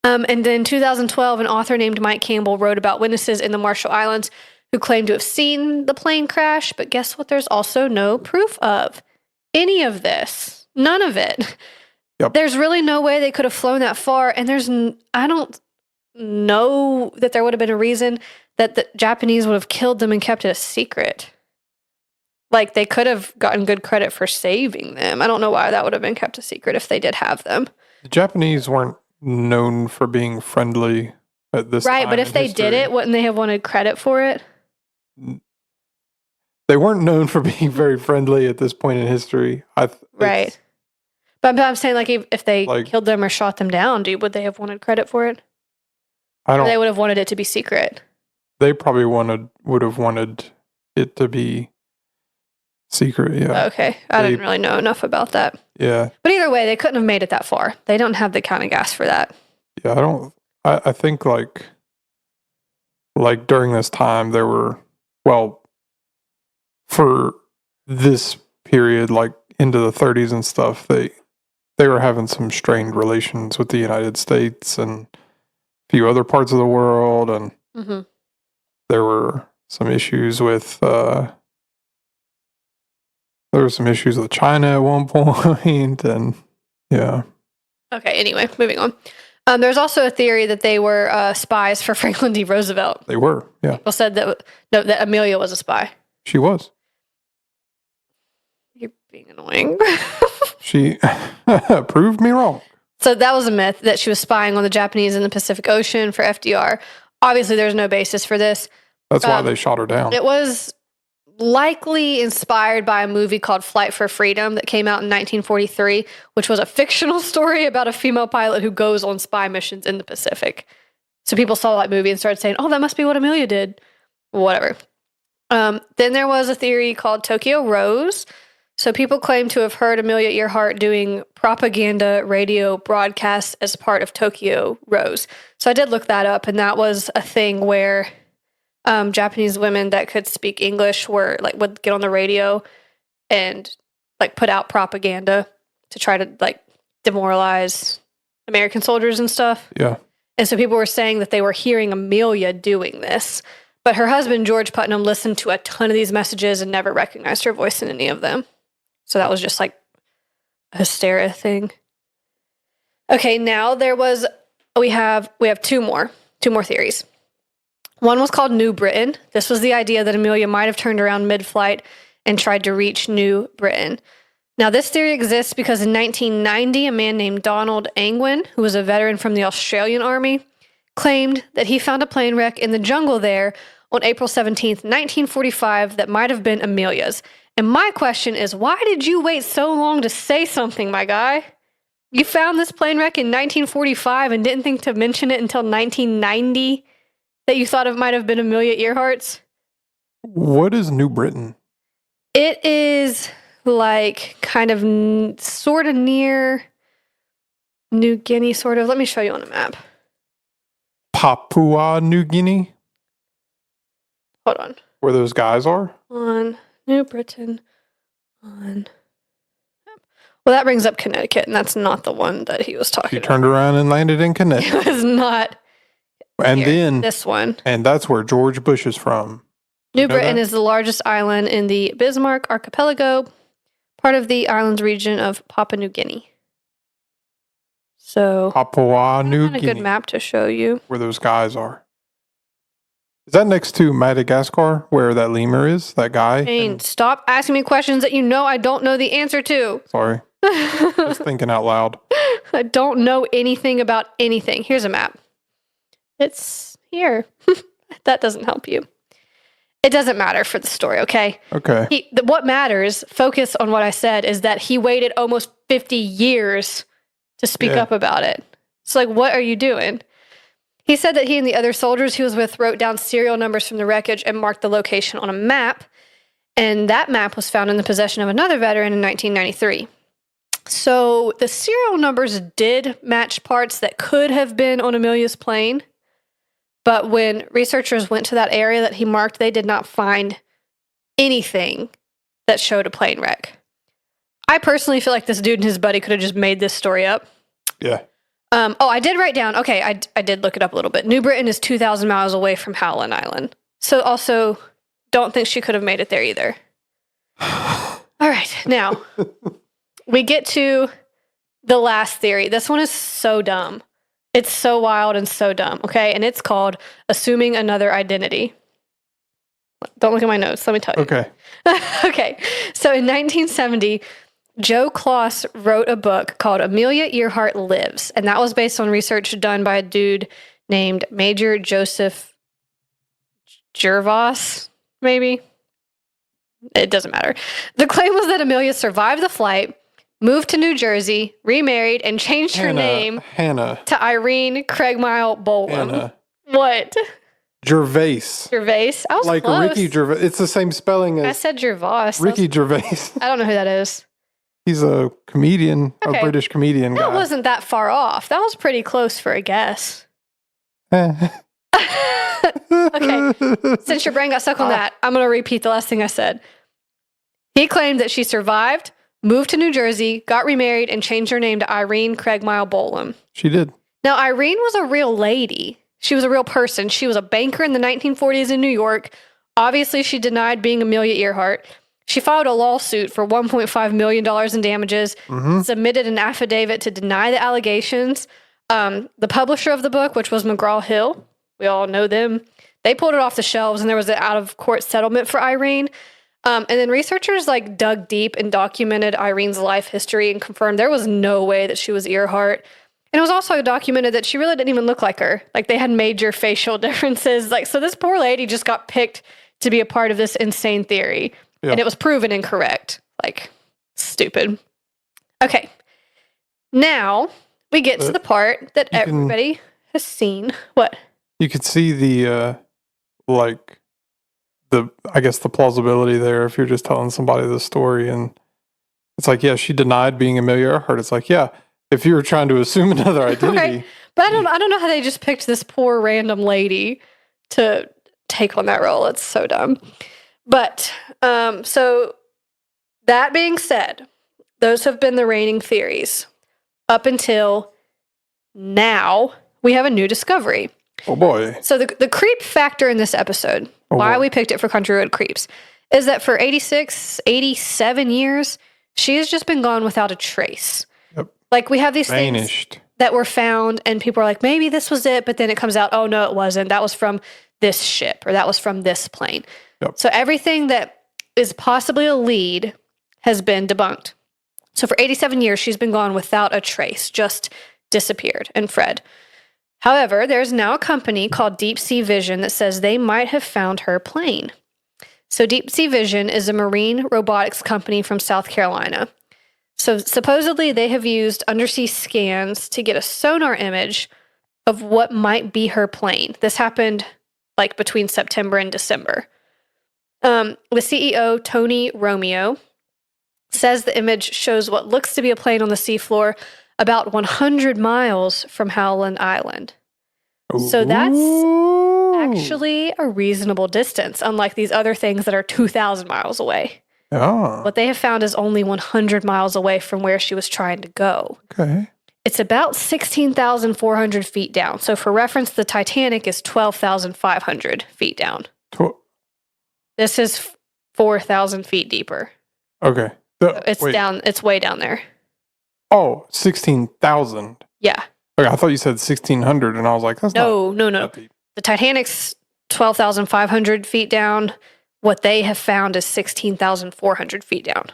And then in 2012, an author named Mike Campbell wrote about witnesses in the Marshall Islands who claimed to have seen the plane crash, but guess what? There's also no proof of any of this. None of it. Yep. There's really no way they could have flown that far, and I don't know that there would have been a reason that the Japanese would have killed them and kept it a secret. Like, they could have gotten good credit for saving them. I don't know why that would have been kept a secret if they did have them. The Japanese weren't known for being friendly at this time. Right, but if they did it, wouldn't they have wanted credit for it? They weren't known for being very friendly at this point in history. Right. But I'm saying, like, if they killed them or shot them down, would they have wanted credit for it? Or they would have wanted it to be secret? They probably would have wanted it to be secret, yeah. Okay. I didn't really know enough about that. Yeah. But either way, they couldn't have made it that far. They don't have the kind of gas for that. Yeah, I think like during this time there were, well, for this period, like into the 30s and stuff, they were having some strained relations with the United States and a few other parts of the world, and there were some issues with China at one point, and yeah. Okay, anyway, moving on. There's also a theory that they were spies for Franklin D. Roosevelt. They were, yeah. People said that Amelia was a spy. She was. You're being annoying. She proved me wrong. So that was a myth, that she was spying on the Japanese in the Pacific Ocean for FDR. Obviously, there's no basis for this. That's why they shot her down. It was likely inspired by a movie called Flight for Freedom that came out in 1943, which was a fictional story about a female pilot who goes on spy missions in the Pacific. So people saw that movie and started saying, oh, that must be what Amelia did. Whatever. Then there was a theory called Tokyo Rose. So people claim to have heard Amelia Earhart doing propaganda radio broadcasts as part of Tokyo Rose. So I did look that up, and that was a thing where Japanese women that could speak English would get on the radio and put out propaganda to try to demoralize American soldiers and stuff. Yeah. And so people were saying that they were hearing Amelia doing this, but her husband, George Putnam, listened to a ton of these messages and never recognized her voice in any of them. So that was just a hysteria thing. Okay, now we have two more theories. One was called New Britain. This was the idea that Amelia might have turned around mid-flight and tried to reach New Britain. Now, this theory exists because in 1990, a man named Donald Angwin, who was a veteran from the Australian Army, claimed that he found a plane wreck in the jungle there on April 17th, 1945, that might have been Amelia's. And my question is, why did you wait so long to say something, my guy? You found this plane wreck in 1945 and didn't think to mention it until 1990? That you thought it might have been Amelia Earhart's? What is New Britain? It is kind of sort of near New Guinea, sort of. Let me show you on a map. Papua New Guinea? Hold on. Where those guys are? On New Britain. On Well, that brings up Connecticut, and that's not the one that he was She talking turned around and landed in about. Connecticut. It was not And here, then, this one. and that's where George Bush is from. New You know Britain that? is the largest island in the Bismarck archipelago, part of the island's region of Papua New Guinea. So, Papua New not a Guinea, good map to show you. where those guys are. Is that next to Madagascar, where that lemur is? That guy? Shane, And- stop asking me questions that you know I don't know the answer to. sorry, just thinking out loud. I don't know anything about anything. Here's a map. It's here. That doesn't help you. It doesn't matter for the story, okay? Okay. What matters, focus on what I said, is that he waited almost 50 years to speak Yeah. up about it. It's like, what are you doing? He said that he and the other soldiers he was with wrote down serial numbers from the wreckage and marked the location on a map. And that map was found in the possession of another veteran in 1993. So the serial numbers did match parts that could have been on Amelia's plane. But when researchers went to that area that he marked, they did not find anything that showed a plane wreck. I personally feel like this dude and his buddy could have just made this story up. Yeah. I did write down, okay, I did look it up a little bit. New Britain is 2,000 miles away from Howland Island. So also, don't think she could have made it there either. All right, now, we get to the last theory. This one is so dumb. It's so wild and so dumb, okay? And it's called Assuming Another Identity. Don't look at my notes. Let me tell you. Okay. Okay. So in 1970, Joe Kloss wrote a book called Amelia Earhart Lives. And that was based on research done by a dude named Major Joseph Gervas, maybe. It doesn't matter. The claim was that Amelia survived the flight, moved to New Jersey, remarried, and changed her name Hannah. to Irene Craigmile Bolam. Hannah. What? Gervais. Gervais? I was Like close. Ricky Gervais. It's the same spelling I as said Gervais. Ricky Gervais. I don't know who that is. He's a comedian, Okay. a British comedian That guy. wasn't that far off. That was pretty close for a guess. okay. Since your brain got stuck on that, I'm going to repeat the last thing I said. He claimed that she survived, moved to New Jersey, got remarried, and changed her name to Irene Craigmile Bolam. She did. Now, Irene was a real lady. She was a real person. She was a banker in the 1940s in New York. Obviously, she denied being Amelia Earhart. She filed a lawsuit for $1.5 million in damages, submitted an affidavit to deny the allegations. The publisher of the book, which was McGraw-Hill, we all know them, they pulled it off the shelves, and there was an out-of-court settlement for Irene. And then researchers dug deep and documented Irene's life history and confirmed there was no way that she was Earhart. And it was also documented that she really didn't even look like her. Like, they had major facial differences. So this poor lady just got picked to be a part of this insane theory. Yeah. And it was proven incorrect. Stupid. Okay. Now we get to the part that everybody has seen. What? You could see the I guess the plausibility there if you're just telling somebody the story, and it's like, yeah, she denied being Amelia Earhart. It's like, yeah, if you were trying to assume another identity, Right. But I don't know how they just picked this poor random lady to take on that role. It's so dumb. But so that being said, those have been the reigning theories up until now. We have a new discovery. oh boy, So the creep factor in this episode, why boy. we picked it for Country Road Creeps, is that for 87 years, she has just been gone without a trace. Yep. We have these things vanished. that were found, and people are like, maybe this was it, but then it comes out, oh no, it wasn't. That was from this ship, or that was from this plane. Yep. So everything that is possibly a lead has been debunked. So for 87 years, she's been gone without a trace, just disappeared and fled. However, there's now a company called Deep Sea Vision that says they might have found her plane. So Deep Sea Vision is a marine robotics company from South Carolina. So supposedly they have used undersea scans to get a sonar image of what might be her plane. This happened between September and December. The CEO, Tony Romeo, says the image shows what looks to be a plane on the seafloor about 100 miles from Howland Island. So that's Ooh. actually a reasonable distance, unlike these other things that are 2,000 miles away. Oh, What they have found is only 100 miles away from where she was trying to go. okay. It's about 16,400 feet down. So for reference, the Titanic is 12,500 feet down. This is 4,000 feet deeper. Okay. So it's down. It's way down there. Oh, 16,000. Yeah. Okay, I thought you said 1,600, and I was like, that's No. not that deep. The Titanic's 12,500 feet down. What they have found is 16,400 feet down.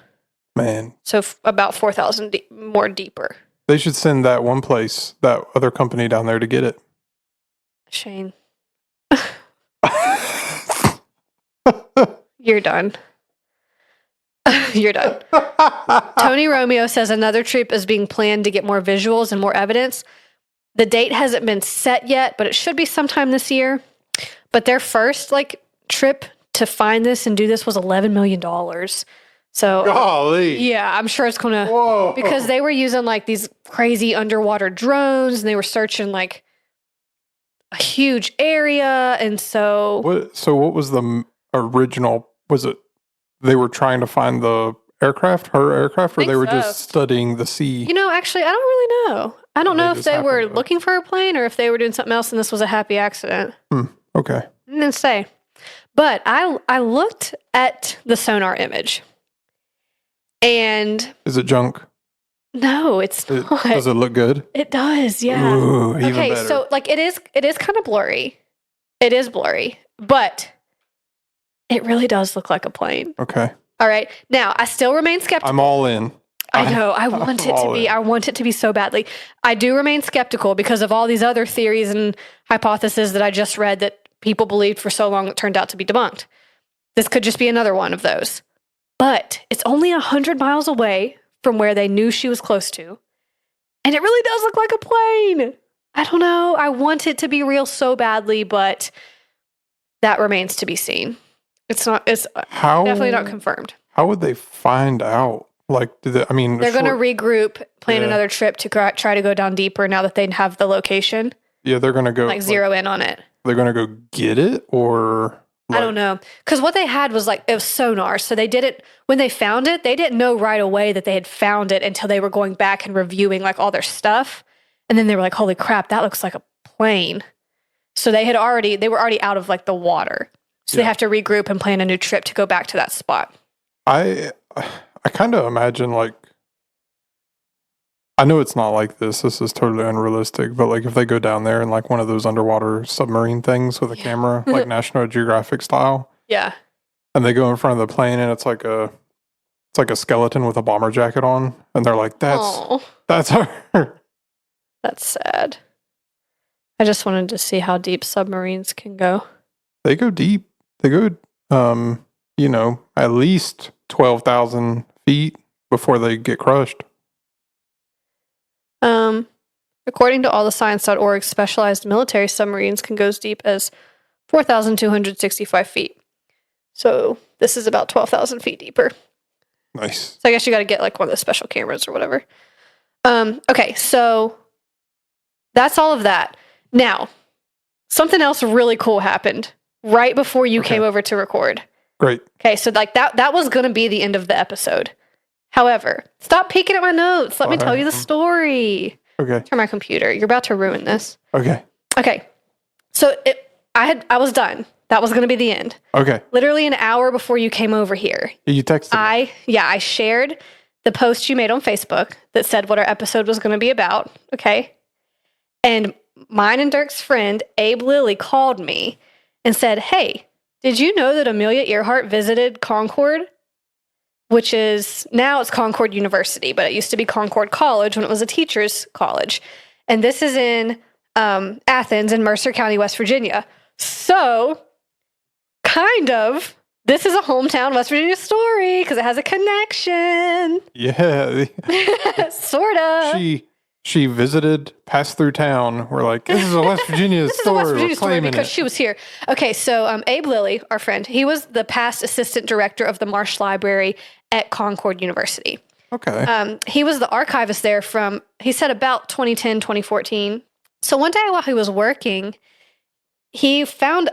Man, So about 4,000 more deeper. they should send that one place, that other company down there to get it. Shane, you're done. You're done. Tony Romeo says another trip is being planned to get more visuals and more evidence. The date hasn't been set yet, but it should be sometime this year. But their first trip to find this and do this was $11 million. So Golly. yeah, I'm sure it's gonna Whoa. because they were using these crazy underwater drones and they were searching a huge area, and so What was the original? Was it they were trying to find her aircraft, or think they were so. just studying the sea? actually I don't really know. I don't They know if just they were happened to- looking for a plane or if they were doing something else and this was a happy accident. Okay. I didn't say. But I looked at the sonar image, and Is it junk? no, it's not. Does it look good? It does, yeah. Ooh, even Okay, better. so it is kind of blurry. It is blurry, but it really does look like a plane. Okay. All right. Now, I still remain skeptical. I'm all in. I know. I want it to all be. in. I want it to be so badly. I do remain skeptical because of all these other theories and hypotheses that I just read that people believed for so long that turned out to be debunked. This could just be another one of those. But it's only 100 miles away from where they knew she was close to. And it really does look like a plane. I don't know. I want it to be real so badly, but that remains to be seen. It's definitely not confirmed. How would they find out? They're They're going to regroup, plan Yeah. another trip to try to go down deeper now that they have the location, Yeah, they're going to go zero in on it. They're going to go get it, or I don't know. Because what they had was it was sonar. So they didn't, when they found it, they didn't know right away that they had found it until they were going back and reviewing all their stuff. And then they were like, holy crap, that looks like a plane. So they were already out of the water. So they Yeah. have to regroup and plan a new trip to go back to that spot. I kind of imagine I know it's not like this. This is totally unrealistic. But if they go down there in one of those underwater submarine things with a camera, like National Geographic style, Yeah. and they go in front of the plane, and it's like a skeleton with a bomber jacket on, and they're like, Oh, that's her. that's sad. I just wanted to see how deep submarines can go. They go deep. They go, at least 12,000 feet before they get crushed. According to allthescience.org, specialized military submarines can go as deep as 4,265 feet. So this is about 12,000 feet deeper. Nice. So I guess you got to get one of the special cameras or whatever. Okay, so that's all of that. Now, something else really cool happened right before you Okay. came over to record. Great. Okay, so that was going to be the end of the episode. However, stop peeking at my notes. Let me tell you the story. Okay. Turn my computer. You're about to ruin this. Okay. Okay. So I was done. That was going to be the end. Okay. Literally an hour before you came over here. You texted me. I shared the post you made on Facebook that said what our episode was going to be about. Okay. And mine and Dirk's friend, Abe Lilly, called me and said, hey, did you know that Amelia Earhart visited Concord? Which is, now it's Concord University, but it used to be Concord College when it was a teacher's college. And this is in Athens in Mercer County, West Virginia. So, kind of, this is a hometown West Virginia story because it has a connection. Yeah. Sort of. She visited, passed through town. We're like, this is a West Virginia This is a story. West Virginia We're story claiming because it. she was here. Okay, so Abe Lilly, our friend, he was the past assistant director of the Marsh Library at Concord University. Okay. He was the archivist there he said about 2010, 2014. So one day while he was working, he found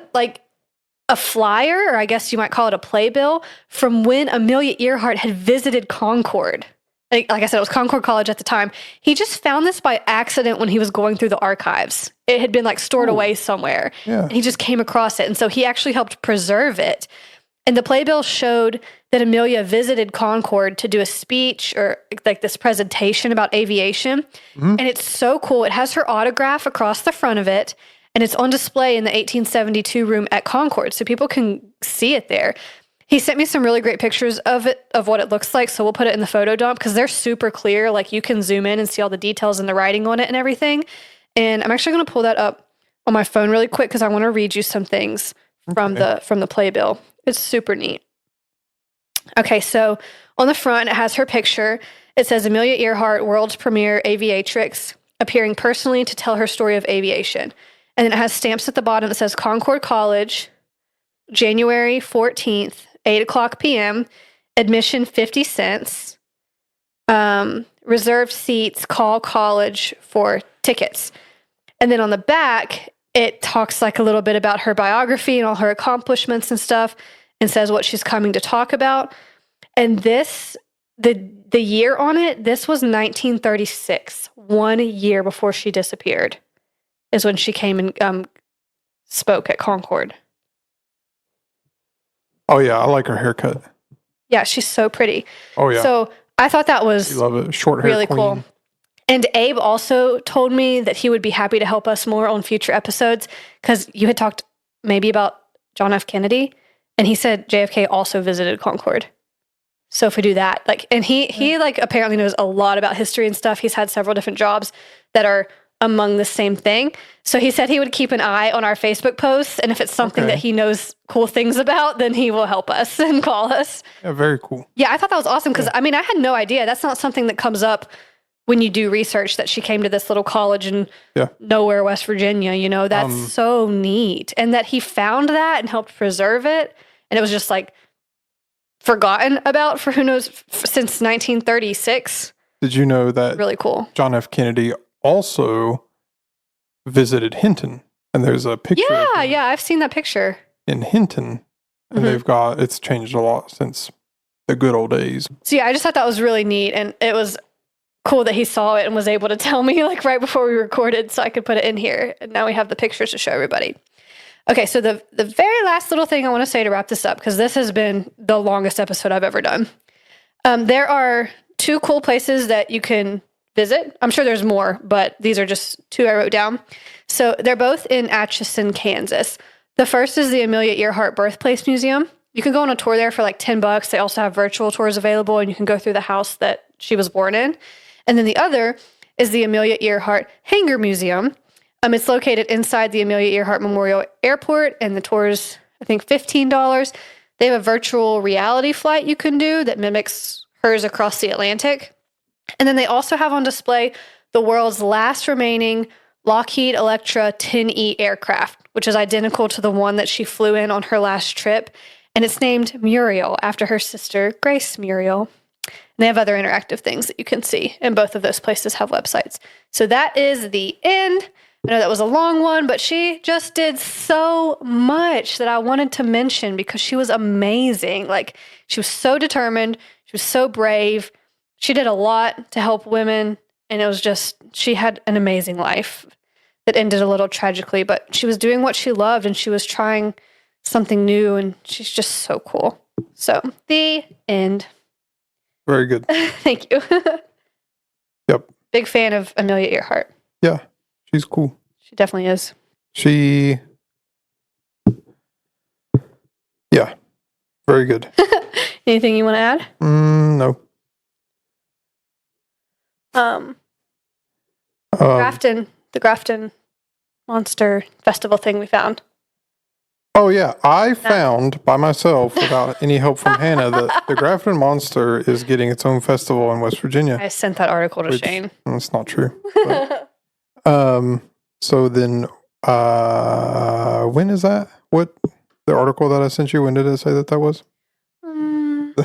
a flyer, or I guess you might call it a playbill, from when Amelia Earhart had visited Concord. Like I said, it was Concord College at the time. He just found this by accident when he was going through the archives. It had been like stored away somewhere. Yeah. And he just came across it. And so he actually helped preserve it. And the playbill showed that Amelia visited Concord to do a speech or like this presentation about aviation. And it's so cool. It has her autograph across the front of it. And it's on display in the 1872 room at Concord. So people can see it there. He sent me some really great pictures of it, of what it looks like. So we'll put it in the photo dump because they're super clear. Like you can zoom in and see all the details and the writing on it and everything. And I'm actually going to pull that up on my phone really quick because I want to read you some things from the playbill. It's super neat. Okay, so on the front, it has her picture. It says Amelia Earhart, world's premier aviatrix, appearing personally to tell her story of aviation. And then it has stamps at the bottom that says Concord College, January 14th, 8 o'clock p.m., admission 50 cents, reserved seats, call college for tickets. And then on the back, it talks like a little bit about her biography and all her accomplishments and stuff and says what she's coming to talk about. And this, the year on it, this was 1936, 1 year before she disappeared, is when she came and spoke at Concord. Oh, yeah. I like her haircut. Yeah, she's so pretty. Oh, yeah. So I thought that was You love it. Short hair really queen. cool. And Abe also told me that he would be happy to help us more on future episodes because you had talked maybe about John F. Kennedy, and he said JFK also visited Concord. So if we do that, like, and he like apparently knows a lot about history and stuff. He's had several different jobs that are among the same thing. So he said he would keep an eye on our Facebook posts, and if it's something that he knows cool things about, then he will help us and call us. Yeah, very cool. Yeah, I thought that was awesome because I mean, I had no idea. That's not something that comes up when you do research that she came to this little college in nowhere, West Virginia. You know, that's so neat. And that he found that and helped preserve it. And it was just like forgotten about for who knows since 1936. Did you know that Really cool. John F. Kennedy also visited Hinton? And there's a picture of him Yeah, I've seen that picture. in Hinton. And it's changed a lot since the good old days. So yeah, I just thought that was really neat. And it was cool that he saw it and was able to tell me like right before we recorded so I could put it in here. And now we have the pictures to show everybody. Okay, so the very last little thing I want to say to wrap this up, because this has been the longest episode I've ever done. There are 2 cool places that you can visit. I'm sure there's more, but these are just 2 I wrote down. So they're both in Atchison, Kansas. The first is the Amelia Earhart Birthplace Museum. You can go on a tour there for like $10. They also have virtual tours available, and you can go through the house that she was born in. And then the other is the Amelia Earhart Hangar Museum. It's located inside the Amelia Earhart Memorial Airport, and the tour is, I think, $15. They have a virtual reality flight you can do that mimics hers across the Atlantic. And then they also have on display the world's last remaining Lockheed Electra 10E aircraft, which is identical to the one that she flew in on her last trip. And it's named Muriel after her sister, Grace Muriel. And they have other interactive things that you can see. And both of those places have websites. So that is the end. I know that was a long one, but she just did so much that I wanted to mention because she was amazing. Like, she was so determined. She was so brave. She did a lot to help women. And it was just, she had an amazing life that ended a little tragically, but she was doing what she loved and she was trying something new, and she's just so cool. So, the end. Very good. Thank you. Yep. Big fan of Amelia Earhart. Yeah, she's cool. She definitely is. Yeah, very good. Anything you want to add? No. The Grafton Monster Festival thing we found. Oh, yeah. I found by myself, without any help from Hannah, that the Grafton Monster is getting its own festival in West Virginia. I sent that article to Shane. That's not true. But, so then, when is that? What, the article that I sent you, when did it say that was? I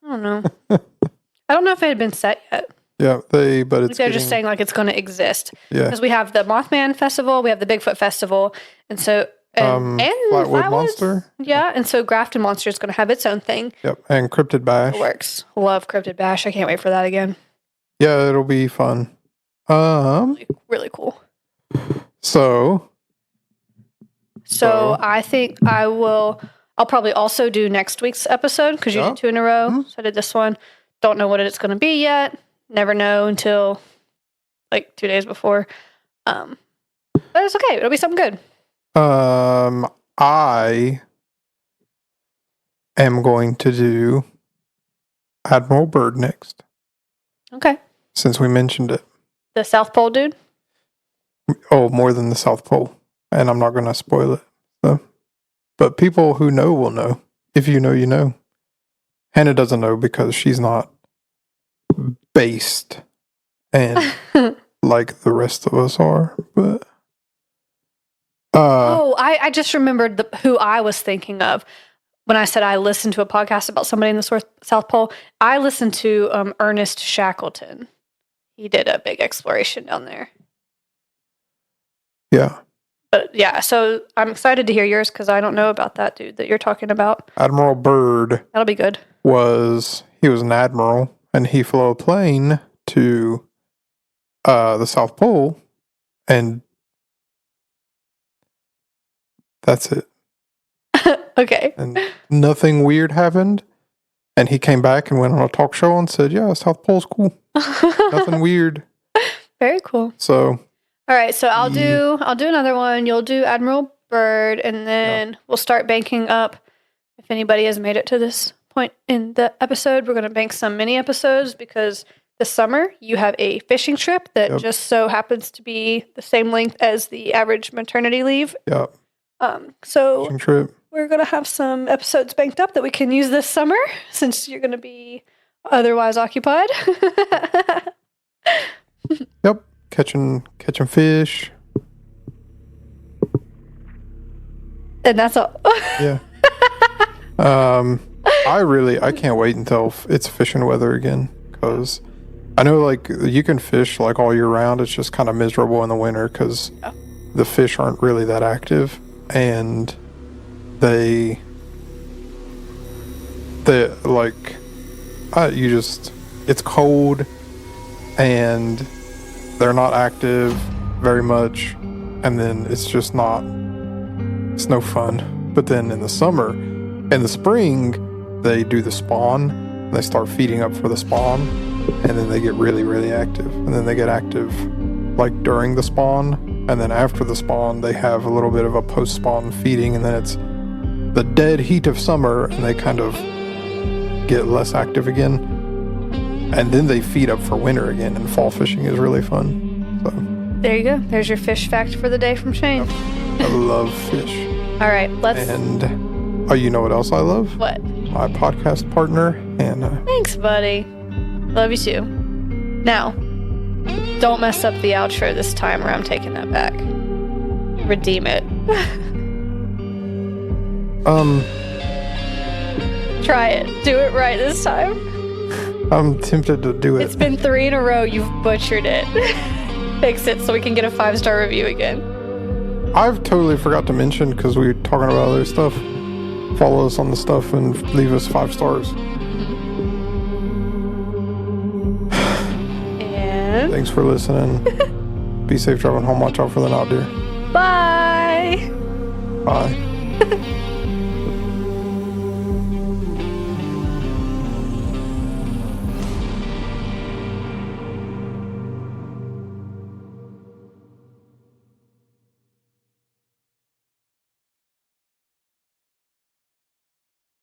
don't know. I don't know if it had been set yet. Yeah, but it's They're just saying like it's going to exist. Yeah. Because we have the Mothman Festival, we have the Bigfoot Festival, and so And Flatwood Flatwoods. Monster. Yeah, and so Grafton Monster is going to have its own thing. Yep, and Cryptid Bash. It works. Love Cryptid Bash. I can't wait for that again. Yeah, it'll be fun. Really cool. So I think I'll probably also do next week's episode because you Yeah. did 2 in a row. Mhm. So I did this one. Don't know what it's going to be yet. Never know until like 2 days before. But it's okay. It'll be something good. I am going to do Admiral Byrd next, Okay. since we mentioned it. The South Pole dude. Oh, more than the South Pole. And I'm not going to spoil it. So. But people who know will know. If you know, you know. Hannah doesn't know because she's not based and like the rest of us are. But I just remembered who I was thinking of when I said I listened to a podcast about somebody in the South Pole. I listened to Ernest Shackleton. He did a big exploration down there. yeah, But yeah, so I'm excited to hear yours because I don't know about that dude that you're talking about. Admiral Byrd That'll be good. he was an admiral and he flew a plane to the South Pole, and that's it. Okay. And nothing weird happened. And he came back and went on a talk show and said, "Yeah, South Pole's cool. Nothing weird." Very cool. So All right, so I'll do another one. You'll do Admiral Byrd, and then we'll start banking up. If anybody has made it to this point in the episode, we're going to bank some mini episodes because this summer you have a fishing trip that just so happens to be the same length as the average maternity leave. yeah, So fishing trip. we're going to have some episodes banked up that we can use this summer since you're going to be otherwise occupied. Yep, catching fish. And that's all. Yeah. I can't wait until it's fishing weather again, because I know like you can fish like all year round. It's just kind of miserable in the winter because the fish aren't really that active, and they like it's cold and they're not active very much, and then it's no fun. But then in the spring they do the spawn, and they start feeding up for the spawn, and then they get really, really active, and then they get active like during the spawn, and then after the spawn they have a little bit of a post-spawn feeding, and then it's the dead heat of summer and they kind of get less active again, and then they feed up for winter again, and fall fishing is really fun. So There you go. There's your fish fact for the day from Shane. I love fish. All right, let's. And you know what else I love? What? My podcast partner, Hannah. Thanks, buddy. Love you too. Now, don't mess up the outro this time, or I'm taking that back. Redeem it. Try it. Do it right this time. I'm tempted to do it. It's been 3 in a row. You've butchered it. Fix it so we can get a 5-star review again. I've totally forgot to mention, because we were talking about other stuff. Follow us on the stuff and leave us 5 stars. And Thanks for listening. Be safe driving home. Watch out for the not deer. bye. Bye.